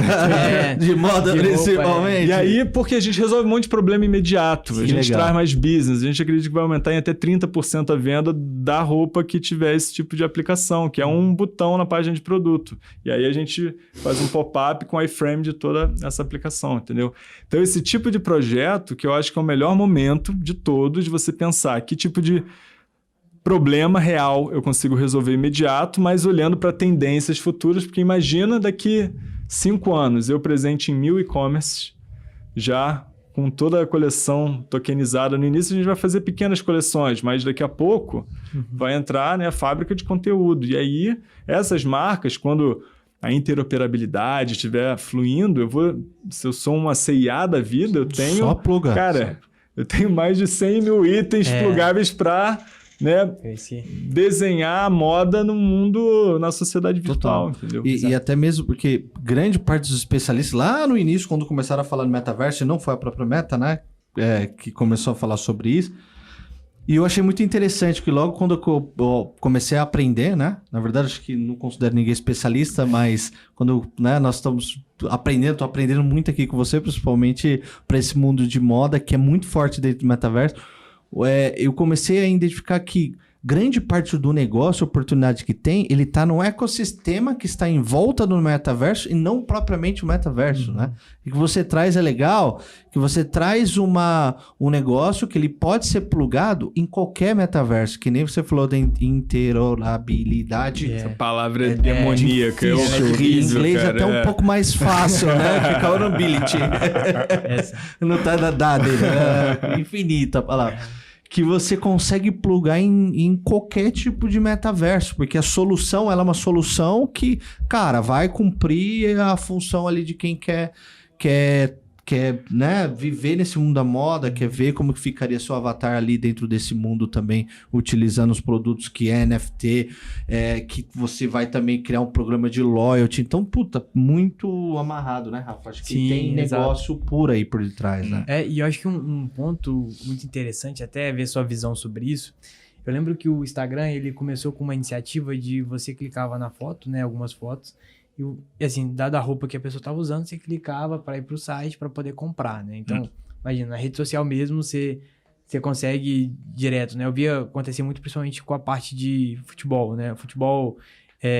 de moda, de principalmente. Roupa, E aí, porque a gente resolve um monte de problema imediato. A gente traz mais business. A gente acredita que vai aumentar em até 30% a venda da roupa que tiver esse tipo de aplicação, que é um botão na página de produto. E aí a gente faz um pop-up com o iframe de toda essa aplicação, entendeu? Então, esse tipo de projeto que eu acho que é o melhor momento de todos de você pensar que tipo de problema real eu consigo resolver imediato, mas olhando para tendências futuras, porque imagina daqui 5 anos eu presente em 1.000 e-commerce, já com toda a coleção tokenizada. No início a gente vai fazer pequenas coleções, mas daqui a pouco vai entrar, né, a fábrica de conteúdo. E aí essas marcas, quando a interoperabilidade estiver fluindo, se eu sou uma C&A da vida, eu tenho... Só pluga. Cara, eu tenho mais de 100 mil itens plugáveis para... né, desenhar a moda no mundo, na sociedade virtual, entendeu? E até mesmo porque grande parte dos especialistas, lá no início, quando começaram a falar de metaverso, e não foi a própria Meta, né, que começou a falar sobre isso, e eu achei muito interessante que logo quando eu comecei a aprender, né, na verdade acho que não considero ninguém especialista, mas quando, né, nós estamos aprendendo, tô aprendendo muito aqui com você, principalmente para esse mundo de moda, que é muito forte dentro do metaverso. Eu comecei a identificar que grande parte do negócio, a oportunidade que tem, ele está no ecossistema que está em volta do metaverso e não propriamente o metaverso, né? E que você traz é legal, que você traz um negócio que ele pode ser plugado em qualquer metaverso, que nem você falou da interoperabilidade. Essa palavra é demoníaca, é horrível, em inglês cara, até um pouco mais fácil, né? Fica vulnerability. Não tá dada, infinita a palavra. Que você consegue plugar em qualquer tipo de metaverso, porque a solução, ela é uma solução que, cara, vai cumprir a função ali de quem quer né, viver nesse mundo da moda, quer ver como que ficaria seu avatar ali dentro desse mundo também, utilizando os produtos que é NFT, que você vai também criar um programa de loyalty. Então, puta, muito amarrado, né, Rafa? Acho que tem negócio puro aí por detrás, né? E eu acho que um ponto muito interessante, até ver sua visão sobre isso, eu lembro que o Instagram, ele começou com uma iniciativa de você clicava na foto, né, algumas fotos, e assim, dada a roupa que a pessoa estava usando, você clicava para ir para o site para poder comprar, né? Então, imagina, na rede social mesmo, você consegue direto, né? Eu via acontecer muito, principalmente com a parte de futebol, né? Futebol,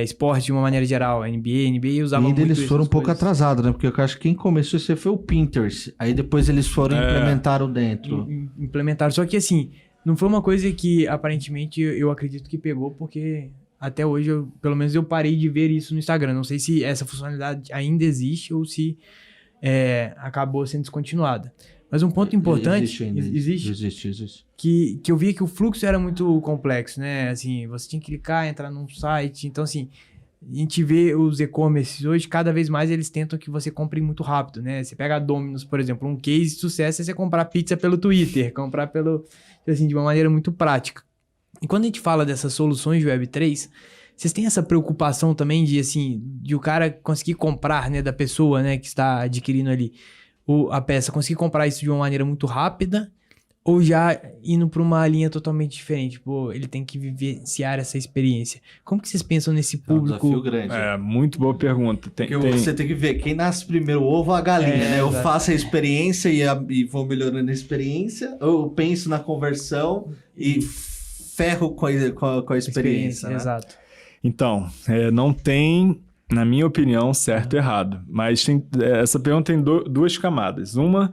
esporte de uma maneira geral, NBA usava muito. E eles foram um pouco atrasados, né? Porque eu acho que quem começou isso foi o Pinterest. Aí depois eles foram e implementaram dentro. Implementaram, só que assim, não foi uma coisa que aparentemente eu acredito que pegou, porque... Até hoje, pelo menos eu parei de ver isso no Instagram. Não sei se essa funcionalidade ainda existe ou se acabou sendo descontinuada. Mas um ponto importante... Existe. Que eu via que o fluxo era muito complexo, né? Assim, você tinha que clicar, entrar num site. Então, assim, a gente vê os e-commerces hoje, cada vez mais eles tentam que você compre muito rápido, né? Você pega a Domino's, por exemplo, um case de sucesso é você comprar pizza pelo Twitter, comprar assim, de uma maneira muito prática. E quando a gente fala dessas soluções de Web3, Vocês têm essa preocupação também de, assim, de o cara conseguir comprar, né, da pessoa, né, que está adquirindo ali a peça, conseguir comprar isso de uma maneira muito rápida, ou já indo para uma linha totalmente diferente? Tipo, ele tem que vivenciar essa experiência. Como que vocês pensam nesse público? É um desafio grande. Muito boa pergunta. Você tem que ver quem nasce primeiro, o ovo ou a galinha, né? Eu exato. faço a experiência e vou melhorando a experiência, eu penso na conversão e ferro com a experiência, né? Exato. Então, não tem, na minha opinião, certo e errado. Mas essa pergunta tem duas camadas. Uma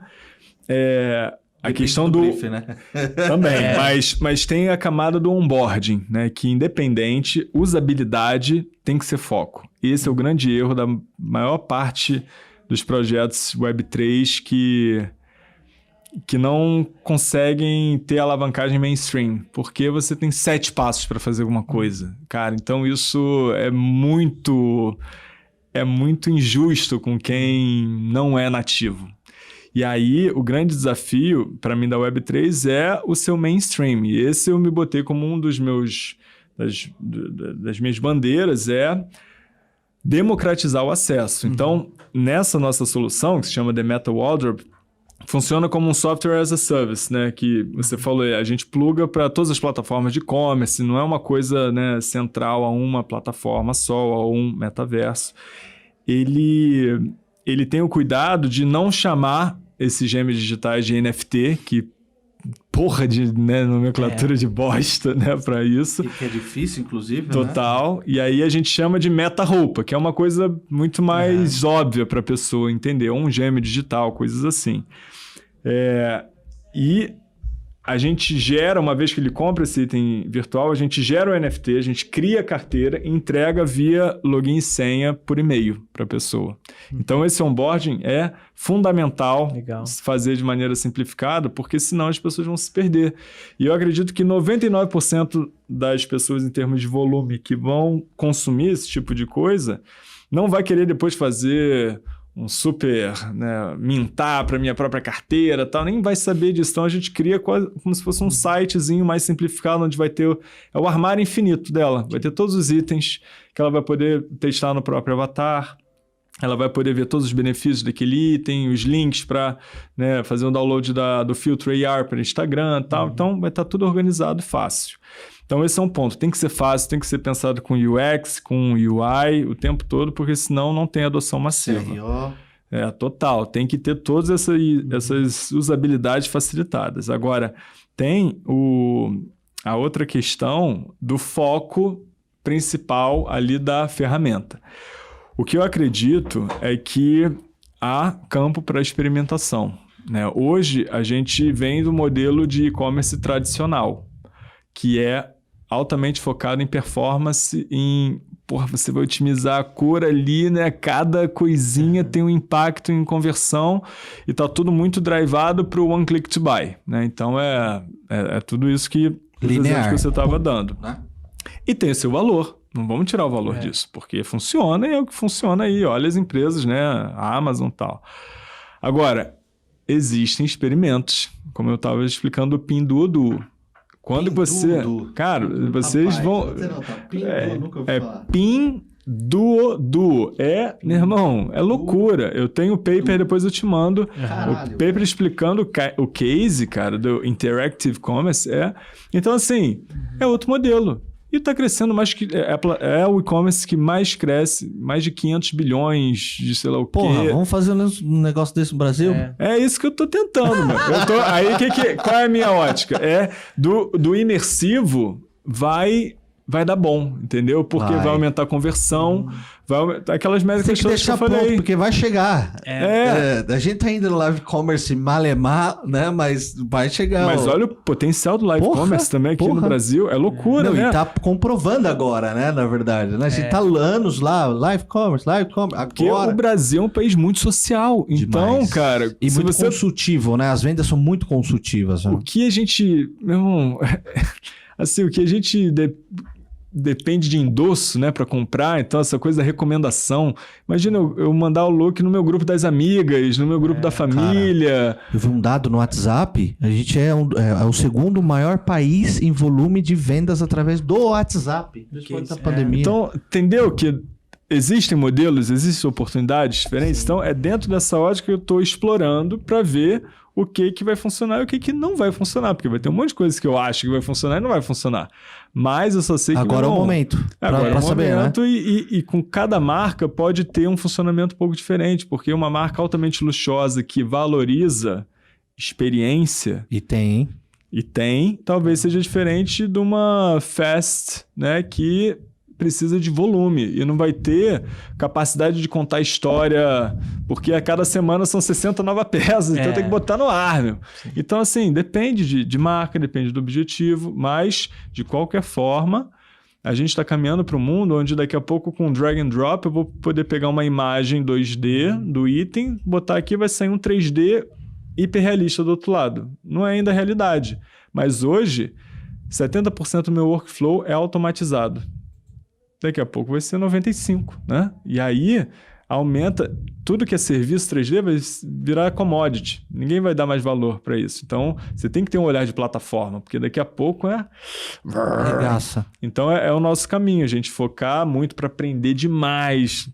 é a questão do brief, né? Também, mas tem a camada do onboarding, né? Que independente, usabilidade tem que ser foco. Esse é o grande erro da maior parte dos projetos Web3 que não conseguem ter alavancagem mainstream, porque você tem 7 passos para fazer alguma coisa. Cara, então isso é muito injusto com quem não é nativo. E aí, o grande desafio, para mim, da Web3 é o seu mainstream. E esse eu me botei como um das minhas bandeiras, é democratizar o acesso. Então, nessa nossa solução, que se chama The Meta Wardrobe, funciona como um software as a service, né? Que você falou, a gente pluga para todas as plataformas de e-commerce, não é uma coisa, né, central a uma plataforma só, a um metaverso. Ele tem o cuidado de não chamar esses gêmeos digitais de NFT, que porra de, né, nomenclatura de bosta, né, para isso. Que é difícil, inclusive, Total. Né? E aí a gente chama de meta-roupa, que é uma coisa muito mais óbvia para a pessoa entender. Um gêmeo digital, coisas assim. E a gente gera, uma vez que ele compra esse item virtual, a gente gera o NFT, a gente cria a carteira e entrega via login e senha por e-mail para a pessoa. Então, esse onboarding é fundamental fazer de maneira simplificada, porque senão as pessoas vão se perder. E eu acredito que 99% das pessoas, em termos de volume, que vão consumir esse tipo de coisa, não vai querer depois fazer um super, né, mintar para minha própria carteira, tal, nem vai saber disso. Então a gente cria como se fosse um sitezinho mais simplificado, onde vai ter o armário infinito dela. Vai ter todos os itens que ela vai poder testar no próprio avatar. Ela vai poder ver todos os benefícios daquele item, os links para, né, fazer um download do filtro AR para Instagram e tal. Então vai estar tudo organizado e fácil. Então esse é um ponto. Tem que ser fácil, tem que ser pensado com UX, com UI o tempo todo, porque senão não tem adoção massiva. Total. Tem que ter todas essas usabilidades facilitadas. Agora, tem a outra questão do foco principal ali da ferramenta. O que eu acredito é que há campo para experimentação, né? Hoje, a gente vem do modelo de e-commerce tradicional, que é altamente focado em performance, você vai otimizar a cor ali, né? Cada coisinha tem um impacto em conversão e tá tudo muito drivado para o one click to buy, né? Então, é tudo isso que você estava dando. Né? E tem seu valor. Não vamos tirar o valor disso, porque funciona e é o que funciona aí. Olha as empresas, né? A Amazon e tal. Agora, existem experimentos, como eu estava explicando o Pinduoduo. Quando você... Cara, vocês vão... Pinduoduo. Meu irmão, é loucura. Eu tenho o paper, depois eu te mando. Caralho, o paper explicando o case, cara, do Interactive Commerce. Então, assim, é outro modelo. E está crescendo mais que... É o e-commerce que mais cresce, mais de 500 bilhões de sei lá o quê. Porra, vamos fazer um negócio desse no Brasil? É isso que eu tô tentando, mano. Aí, qual é a minha ótica? Do imersivo vai dar bom, entendeu? Porque vai aumentar a conversão, vai aumentar aquelas métricas todas que eu falei. Pronto, porque vai chegar. A gente tá indo no live commerce malemar, né? Mas vai chegar. Mas olha o potencial do live commerce também aqui no Brasil. É loucura, né? E tá comprovando agora, né? Na verdade, né? A gente tá anos lá, live commerce. Agora... Porque o Brasil é um país muito social. Então, demais. Cara... E muito consultivo, né? As vendas são muito consultivas. Né? O que a gente... Meu irmão... assim, o que a gente... depende de endosso, né, para comprar, então essa coisa da recomendação. Imagina eu mandar o look no meu grupo das amigas, no meu grupo da família. Cara, eu vi um dado no WhatsApp, a gente é o segundo maior país em volume de vendas através do WhatsApp, depois da pandemia. Então, entendeu que existem modelos, existem oportunidades diferentes? Sim. Então, é dentro dessa ótica que eu estou explorando para ver o que vai funcionar e o que não vai funcionar, porque vai ter um monte de coisas que eu acho que vai funcionar e não vai funcionar. Mas eu só sei que agora é o momento. Agora é o saber, momento, né? e com cada marca pode ter um funcionamento um pouco diferente, porque uma marca altamente luxuosa que valoriza experiência... E tem, talvez seja diferente de uma fast, né, que precisa de volume e não vai ter capacidade de contar história, porque a cada semana são 60 novas peças, então tem que botar no ar, meu. Sim. Então, assim, depende de marca, depende do objetivo, mas, de qualquer forma, a gente está caminhando para um mundo onde daqui a pouco, com drag and drop, eu vou poder pegar uma imagem 2D do item, botar aqui, vai sair um 3D hiperrealista do outro lado. Não é ainda a realidade, mas hoje, 70% do meu workflow é automatizado. Daqui a pouco vai ser 95%, né? E aí aumenta, tudo que é serviço 3D vai virar commodity. Ninguém vai dar mais valor para isso. Então, você tem que ter um olhar de plataforma, porque daqui a pouco Regaça. Então, é o nosso caminho, a gente focar muito para aprender demais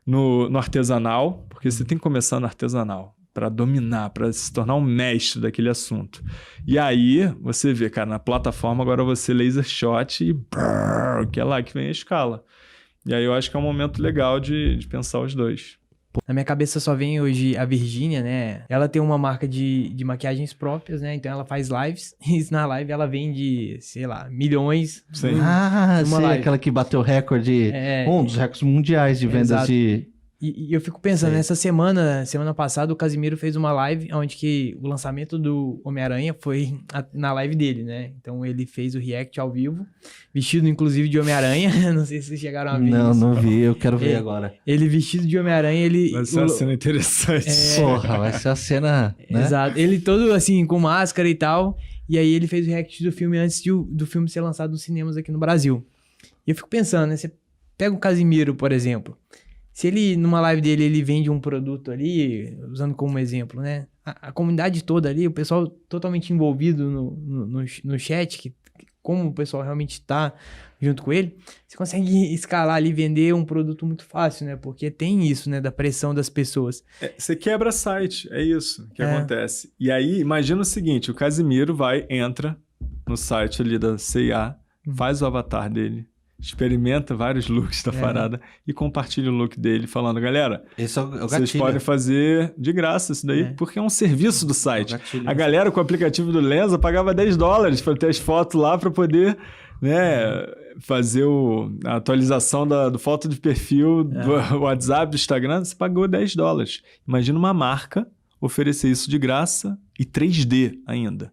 no artesanal, porque você tem que começar no artesanal para dominar, para se tornar um mestre daquele assunto. E aí, você vê, cara, na plataforma agora você laser shot e que é lá que vem a escala. E aí eu acho que é um momento legal de pensar os dois. Na minha cabeça só vem hoje a Virgínia, né? Ela tem uma marca de maquiagens próprias, né? Então ela faz lives e na live ela vende, sei lá, milhões. Sim. Aquela que bateu recorde, um dos recordes mundiais de vendas de... E eu fico pensando, nessa semana passada, o Casimiro fez uma live onde que o lançamento do Homem-Aranha foi na live dele, né? Então ele fez o react ao vivo, vestido inclusive de Homem-Aranha. Não sei se vocês chegaram a ver isso. Não vi, eu quero ver agora. Ele vestido de Homem-Aranha, vai ser uma cena interessante. Porra, vai ser a cena, né? Exato. Ele todo assim, com máscara e tal. E aí ele fez o react do filme antes do filme ser lançado nos cinemas aqui no Brasil. E eu fico pensando, né? Você pega o Casimiro, por exemplo. Se ele, numa live dele, ele vende um produto ali, usando como exemplo, né? A comunidade toda ali, o pessoal totalmente envolvido no chat, como o pessoal realmente está junto com ele, você consegue escalar ali, vender um produto muito fácil, né? Porque tem isso, né? Da pressão das pessoas. Você quebra site, é isso que acontece. E aí, imagina o seguinte, o Casimiro entra no site ali da C&A, faz o avatar dele, experimenta vários looks da parada e compartilha o look dele falando, galera, esse é o gatilho. Vocês podem fazer de graça isso daí, porque é um serviço do site. A galera com o aplicativo do Lensa pagava $10 para ter as fotos lá para poder, né, fazer a atualização do foto de perfil do WhatsApp, do Instagram, você pagou $10. Imagina uma marca oferecer isso de graça e 3D ainda.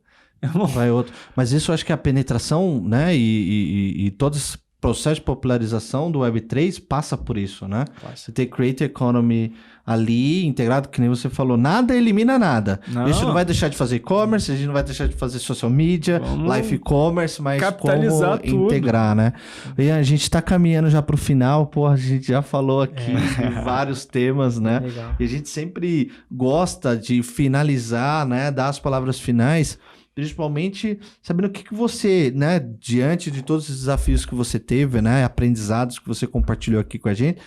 Vai outro. Mas isso eu acho que a penetração, né, e todos processo de popularização do Web3 passa por isso, né? Você tem Creator Economy ali integrado, que nem você falou, nada elimina nada. A gente não vai deixar de fazer e-commerce, a gente não vai deixar de fazer social media, live e-commerce, mas capitalizar como integrar, né? E a gente tá caminhando já pro final, porra, a gente já falou aqui de vários temas, né? Legal. E a gente sempre gosta de finalizar, né? Dar as palavras finais, principalmente sabendo o que você, né, diante de todos os desafios que você teve, né, aprendizados que você compartilhou aqui com a gente,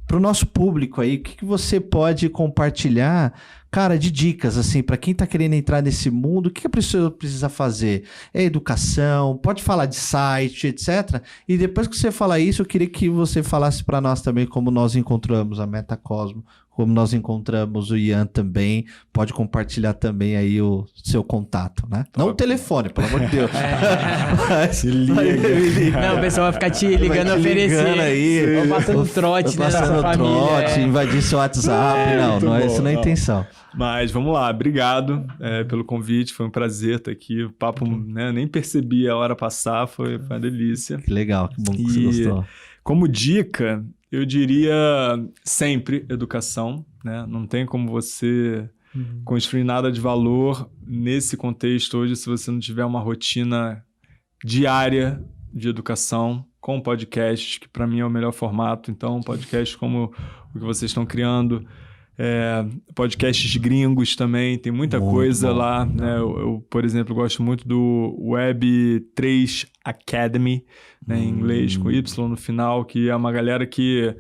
para o nosso público aí, o que você pode compartilhar, cara, de dicas, assim, para quem está querendo entrar nesse mundo, o que a pessoa precisa fazer? É educação, pode falar de site, etc. E depois que você falar isso, eu queria que você falasse para nós também como nós encontramos a Metacosmo, como nós encontramos o Ian também, pode compartilhar também aí o seu contato, né? Não o telefone, pelo amor de Deus. Se liga. Não, o pessoal vai ficar te ligando, oferecer. Aí, vou passando trote, né? Passando trote, invadir seu WhatsApp. Não, isso não é a intenção. Mas vamos lá, obrigado pelo convite, foi um prazer estar aqui. O papo, né, nem percebi a hora passar, foi uma delícia. Que legal, que bom que você gostou. Como dica, eu diria sempre educação, né? Não tem como você construir nada de valor nesse contexto hoje se você não tiver uma rotina diária de educação com podcasts, que para mim é o melhor formato. Então, podcasts como o que vocês estão criando, podcasts gringos também, tem muita coisa lá, né? Eu, por exemplo, gosto muito do Web3 Academy, né, em inglês, com Y no final, que é uma galera que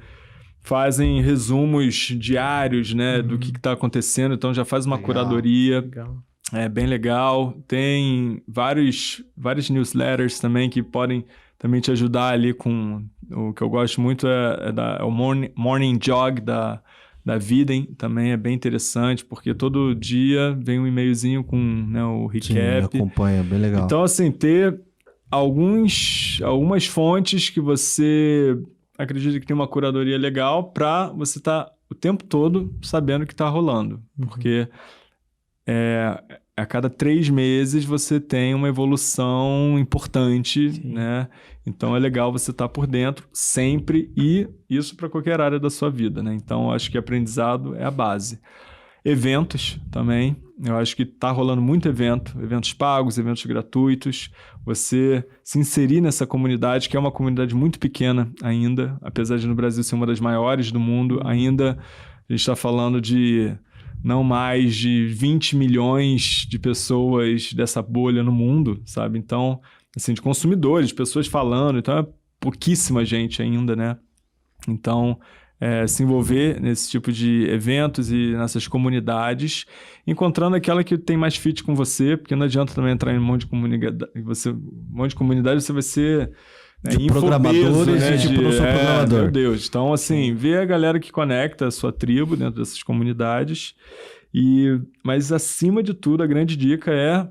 fazem resumos diários, né, do que está acontecendo, então já faz uma curadoria. Legal. É bem legal. Tem vários newsletters também que podem também te ajudar ali com... O que eu gosto muito é o Morning Jog da Videm, também é bem interessante, porque todo dia vem um e-mailzinho com, né, o recap. Sim, acompanha, bem legal. Então, assim, ter algumas fontes que você acredita que tem uma curadoria legal para você estar o tempo todo sabendo o que está rolando. Porque a cada 3 meses você tem uma evolução importante, né? Então é legal você estar por dentro sempre, e isso para qualquer área da sua vida, né? Então acho que aprendizado é a base. Eventos também, eu acho que está rolando muito eventos pagos, eventos gratuitos. Você se inserir nessa comunidade, que é uma comunidade muito pequena ainda, apesar de no Brasil ser uma das maiores do mundo, ainda a gente está falando de não mais de 20 milhões de pessoas dessa bolha no mundo, sabe? Então, assim, de consumidores, de pessoas falando, então é pouquíssima gente ainda, né? Então, se envolver nesse tipo de eventos e nessas comunidades, encontrando aquela que tem mais fit com você, porque não adianta também entrar em um monte de comunidade, você vai ser... de programadores, né? E tipo, não sou programador. Meu Deus. Então, assim, ver a galera que conecta a sua tribo dentro dessas comunidades. Mas, acima de tudo, a grande dica é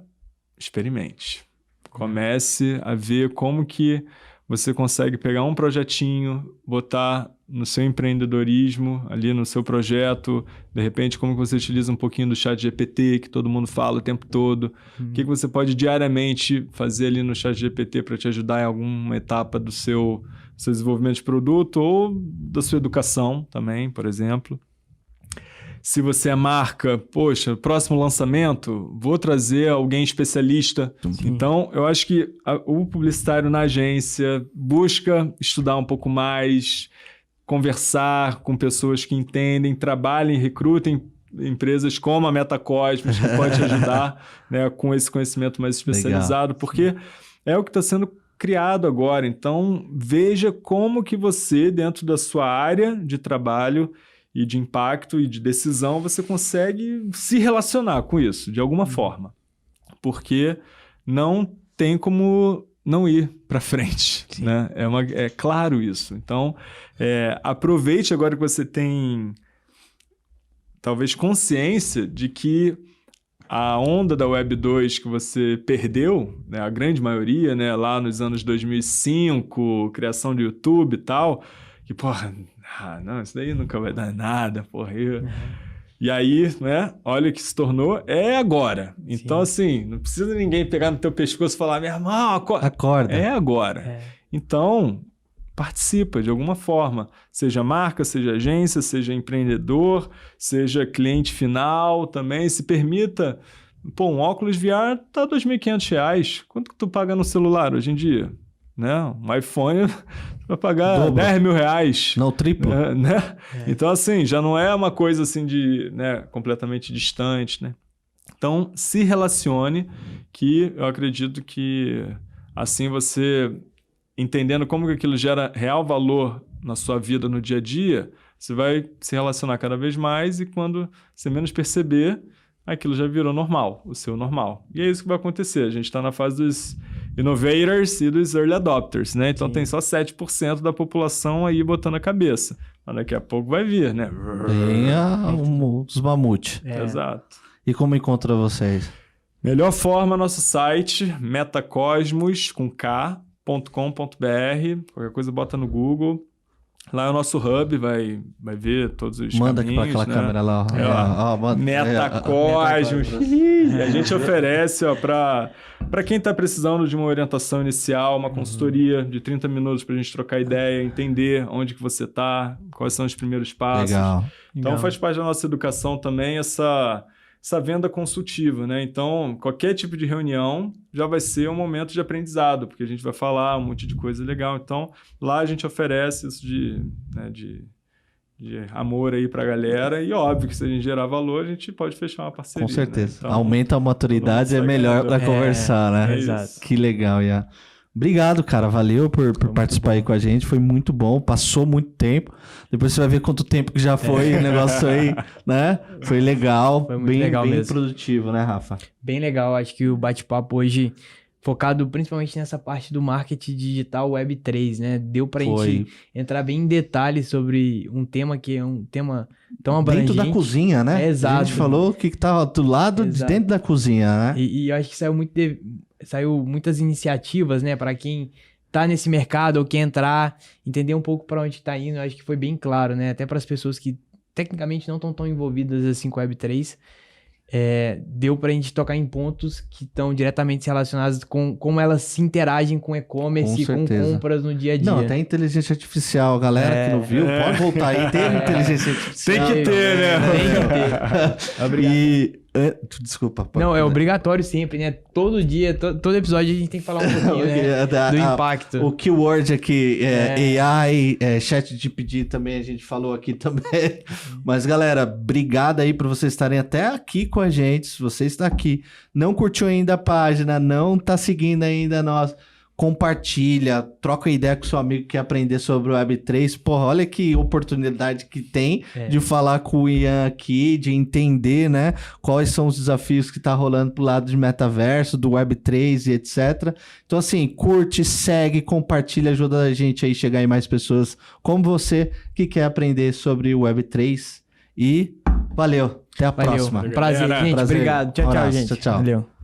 experimente. Comece a ver como que você consegue pegar um projetinho, botar no seu empreendedorismo, ali no seu projeto, de repente como que você utiliza um pouquinho do ChatGPT, que todo mundo fala o tempo todo. O que você pode diariamente fazer ali no ChatGPT para te ajudar em alguma etapa do seu desenvolvimento de produto ou da sua educação também, por exemplo. Se você é marca, poxa, próximo lançamento, vou trazer alguém especialista. Sim. Então, eu acho que o publicitário na agência busca estudar um pouco mais, conversar com pessoas que entendem, trabalhem, recrutem empresas como a MetaCosmos, que pode te ajudar, né, com esse conhecimento mais especializado, porque é o que está sendo criado agora. Então, veja como que você, dentro da sua área de trabalho e de impacto e de decisão, você consegue se relacionar com isso, de alguma forma. Porque não tem como não ir para frente, né? É claro isso. Então, aproveite agora que você tem, talvez, consciência de que a onda da Web 2 que você perdeu, né, a grande maioria, né, lá nos anos 2005, criação do YouTube e tal, que, porra... não, isso daí nunca vai dar nada, porra. E aí, né, olha o que se tornou, é agora. Então, assim, não precisa ninguém pegar no teu pescoço e falar, meu irmão, acorda. É agora. Então, participa de alguma forma. Seja marca, seja agência, seja empreendedor, seja cliente final também. Se permita. Pô, um óculos VR tá R$ 2.500. Quanto que tu paga no celular hoje em dia? Né? Um iPhone vai pagar R$10.000. Não, triplo. Né? Então, assim, já não é uma coisa assim de, né, completamente distante, né? Então, se relacione, que eu acredito que assim você, entendendo como que aquilo gera real valor na sua vida no dia a dia, você vai se relacionar cada vez mais e quando você menos perceber, aquilo já virou normal, o seu normal. E é isso que vai acontecer. A gente está na fase dos innovators e dos early adopters, né? Então tem só 7% da população aí botando a cabeça. Mas daqui a pouco vai vir, né? Tem os mamutes. Exato. E como encontra vocês? Melhor forma, nosso site, metacosmos.com.br. Qualquer coisa bota no Google. Lá é o nosso hub, vai ver todos os manda caminhos, aqui para aquela câmera lá. Metacosmos. A gente oferece para quem está precisando de uma orientação inicial, uma consultoria de 30 minutos para a gente trocar ideia, entender onde que você está, quais são os primeiros passos. Legal. Então faz parte da nossa educação também essa essa venda consultiva, né? Então, qualquer tipo de reunião já vai ser um momento de aprendizado, porque a gente vai falar um monte de coisa legal. Então, lá a gente oferece isso de amor aí pra galera. E óbvio que se a gente gerar valor, a gente pode fechar uma parceria. Com certeza. Né? Então, aumenta a maturidade, é melhor para conversar, né? Exato. Que legal, Ian. Obrigado, cara. Valeu por participar aí com a gente. Foi muito bom. Passou muito tempo. Depois você vai ver quanto tempo que já foi o negócio aí, né? Foi legal. Foi muito legal bem mesmo. produtivo, né, Rafa? Bem legal. Acho que o bate-papo hoje, focado principalmente nessa parte do marketing digital Web3, né? Deu pra gente entrar bem em detalhes sobre um tema que é um tema tão abrangente. Dentro da cozinha, né? Exato. A gente falou que tava do lado de dentro da cozinha, né? E eu acho que saiu muitas iniciativas, né? Pra quem tá nesse mercado ou quer entrar, entender um pouco pra onde tá indo. Eu acho que foi bem claro, né? Até para as pessoas que tecnicamente não estão tão envolvidas assim com Web3. Deu pra gente tocar em pontos que estão diretamente relacionados com como elas se interagem com e-commerce e com compras no dia a dia. Não, até inteligência artificial, galera que não viu, pode voltar aí, tem inteligência artificial. Tem que ter, né? Tem que ter. Obrigado. Desculpa. Não, é obrigatório sempre, né? Todo dia, todo episódio a gente tem que falar um pouquinho, né? Do impacto. O keyword aqui AI, ChatGPT também a gente falou aqui também. Mas, galera, obrigado aí por vocês estarem até aqui com a gente. Se você está aqui, não curtiu ainda a página, não está seguindo ainda nós, compartilha, troca ideia com seu amigo que quer aprender sobre o Web3. Porra, olha que oportunidade que tem de falar com o Ian aqui, de entender, né, quais são os desafios que tá rolando pro lado de metaverso, do Web3 e etc. Então, assim, curte, segue, compartilha, ajuda a gente aí a chegar em mais pessoas como você que quer aprender sobre o Web3. E valeu, até a próxima. Prazer, gente. Obrigado. Tchau, Um abraço, gente. tchau. Valeu.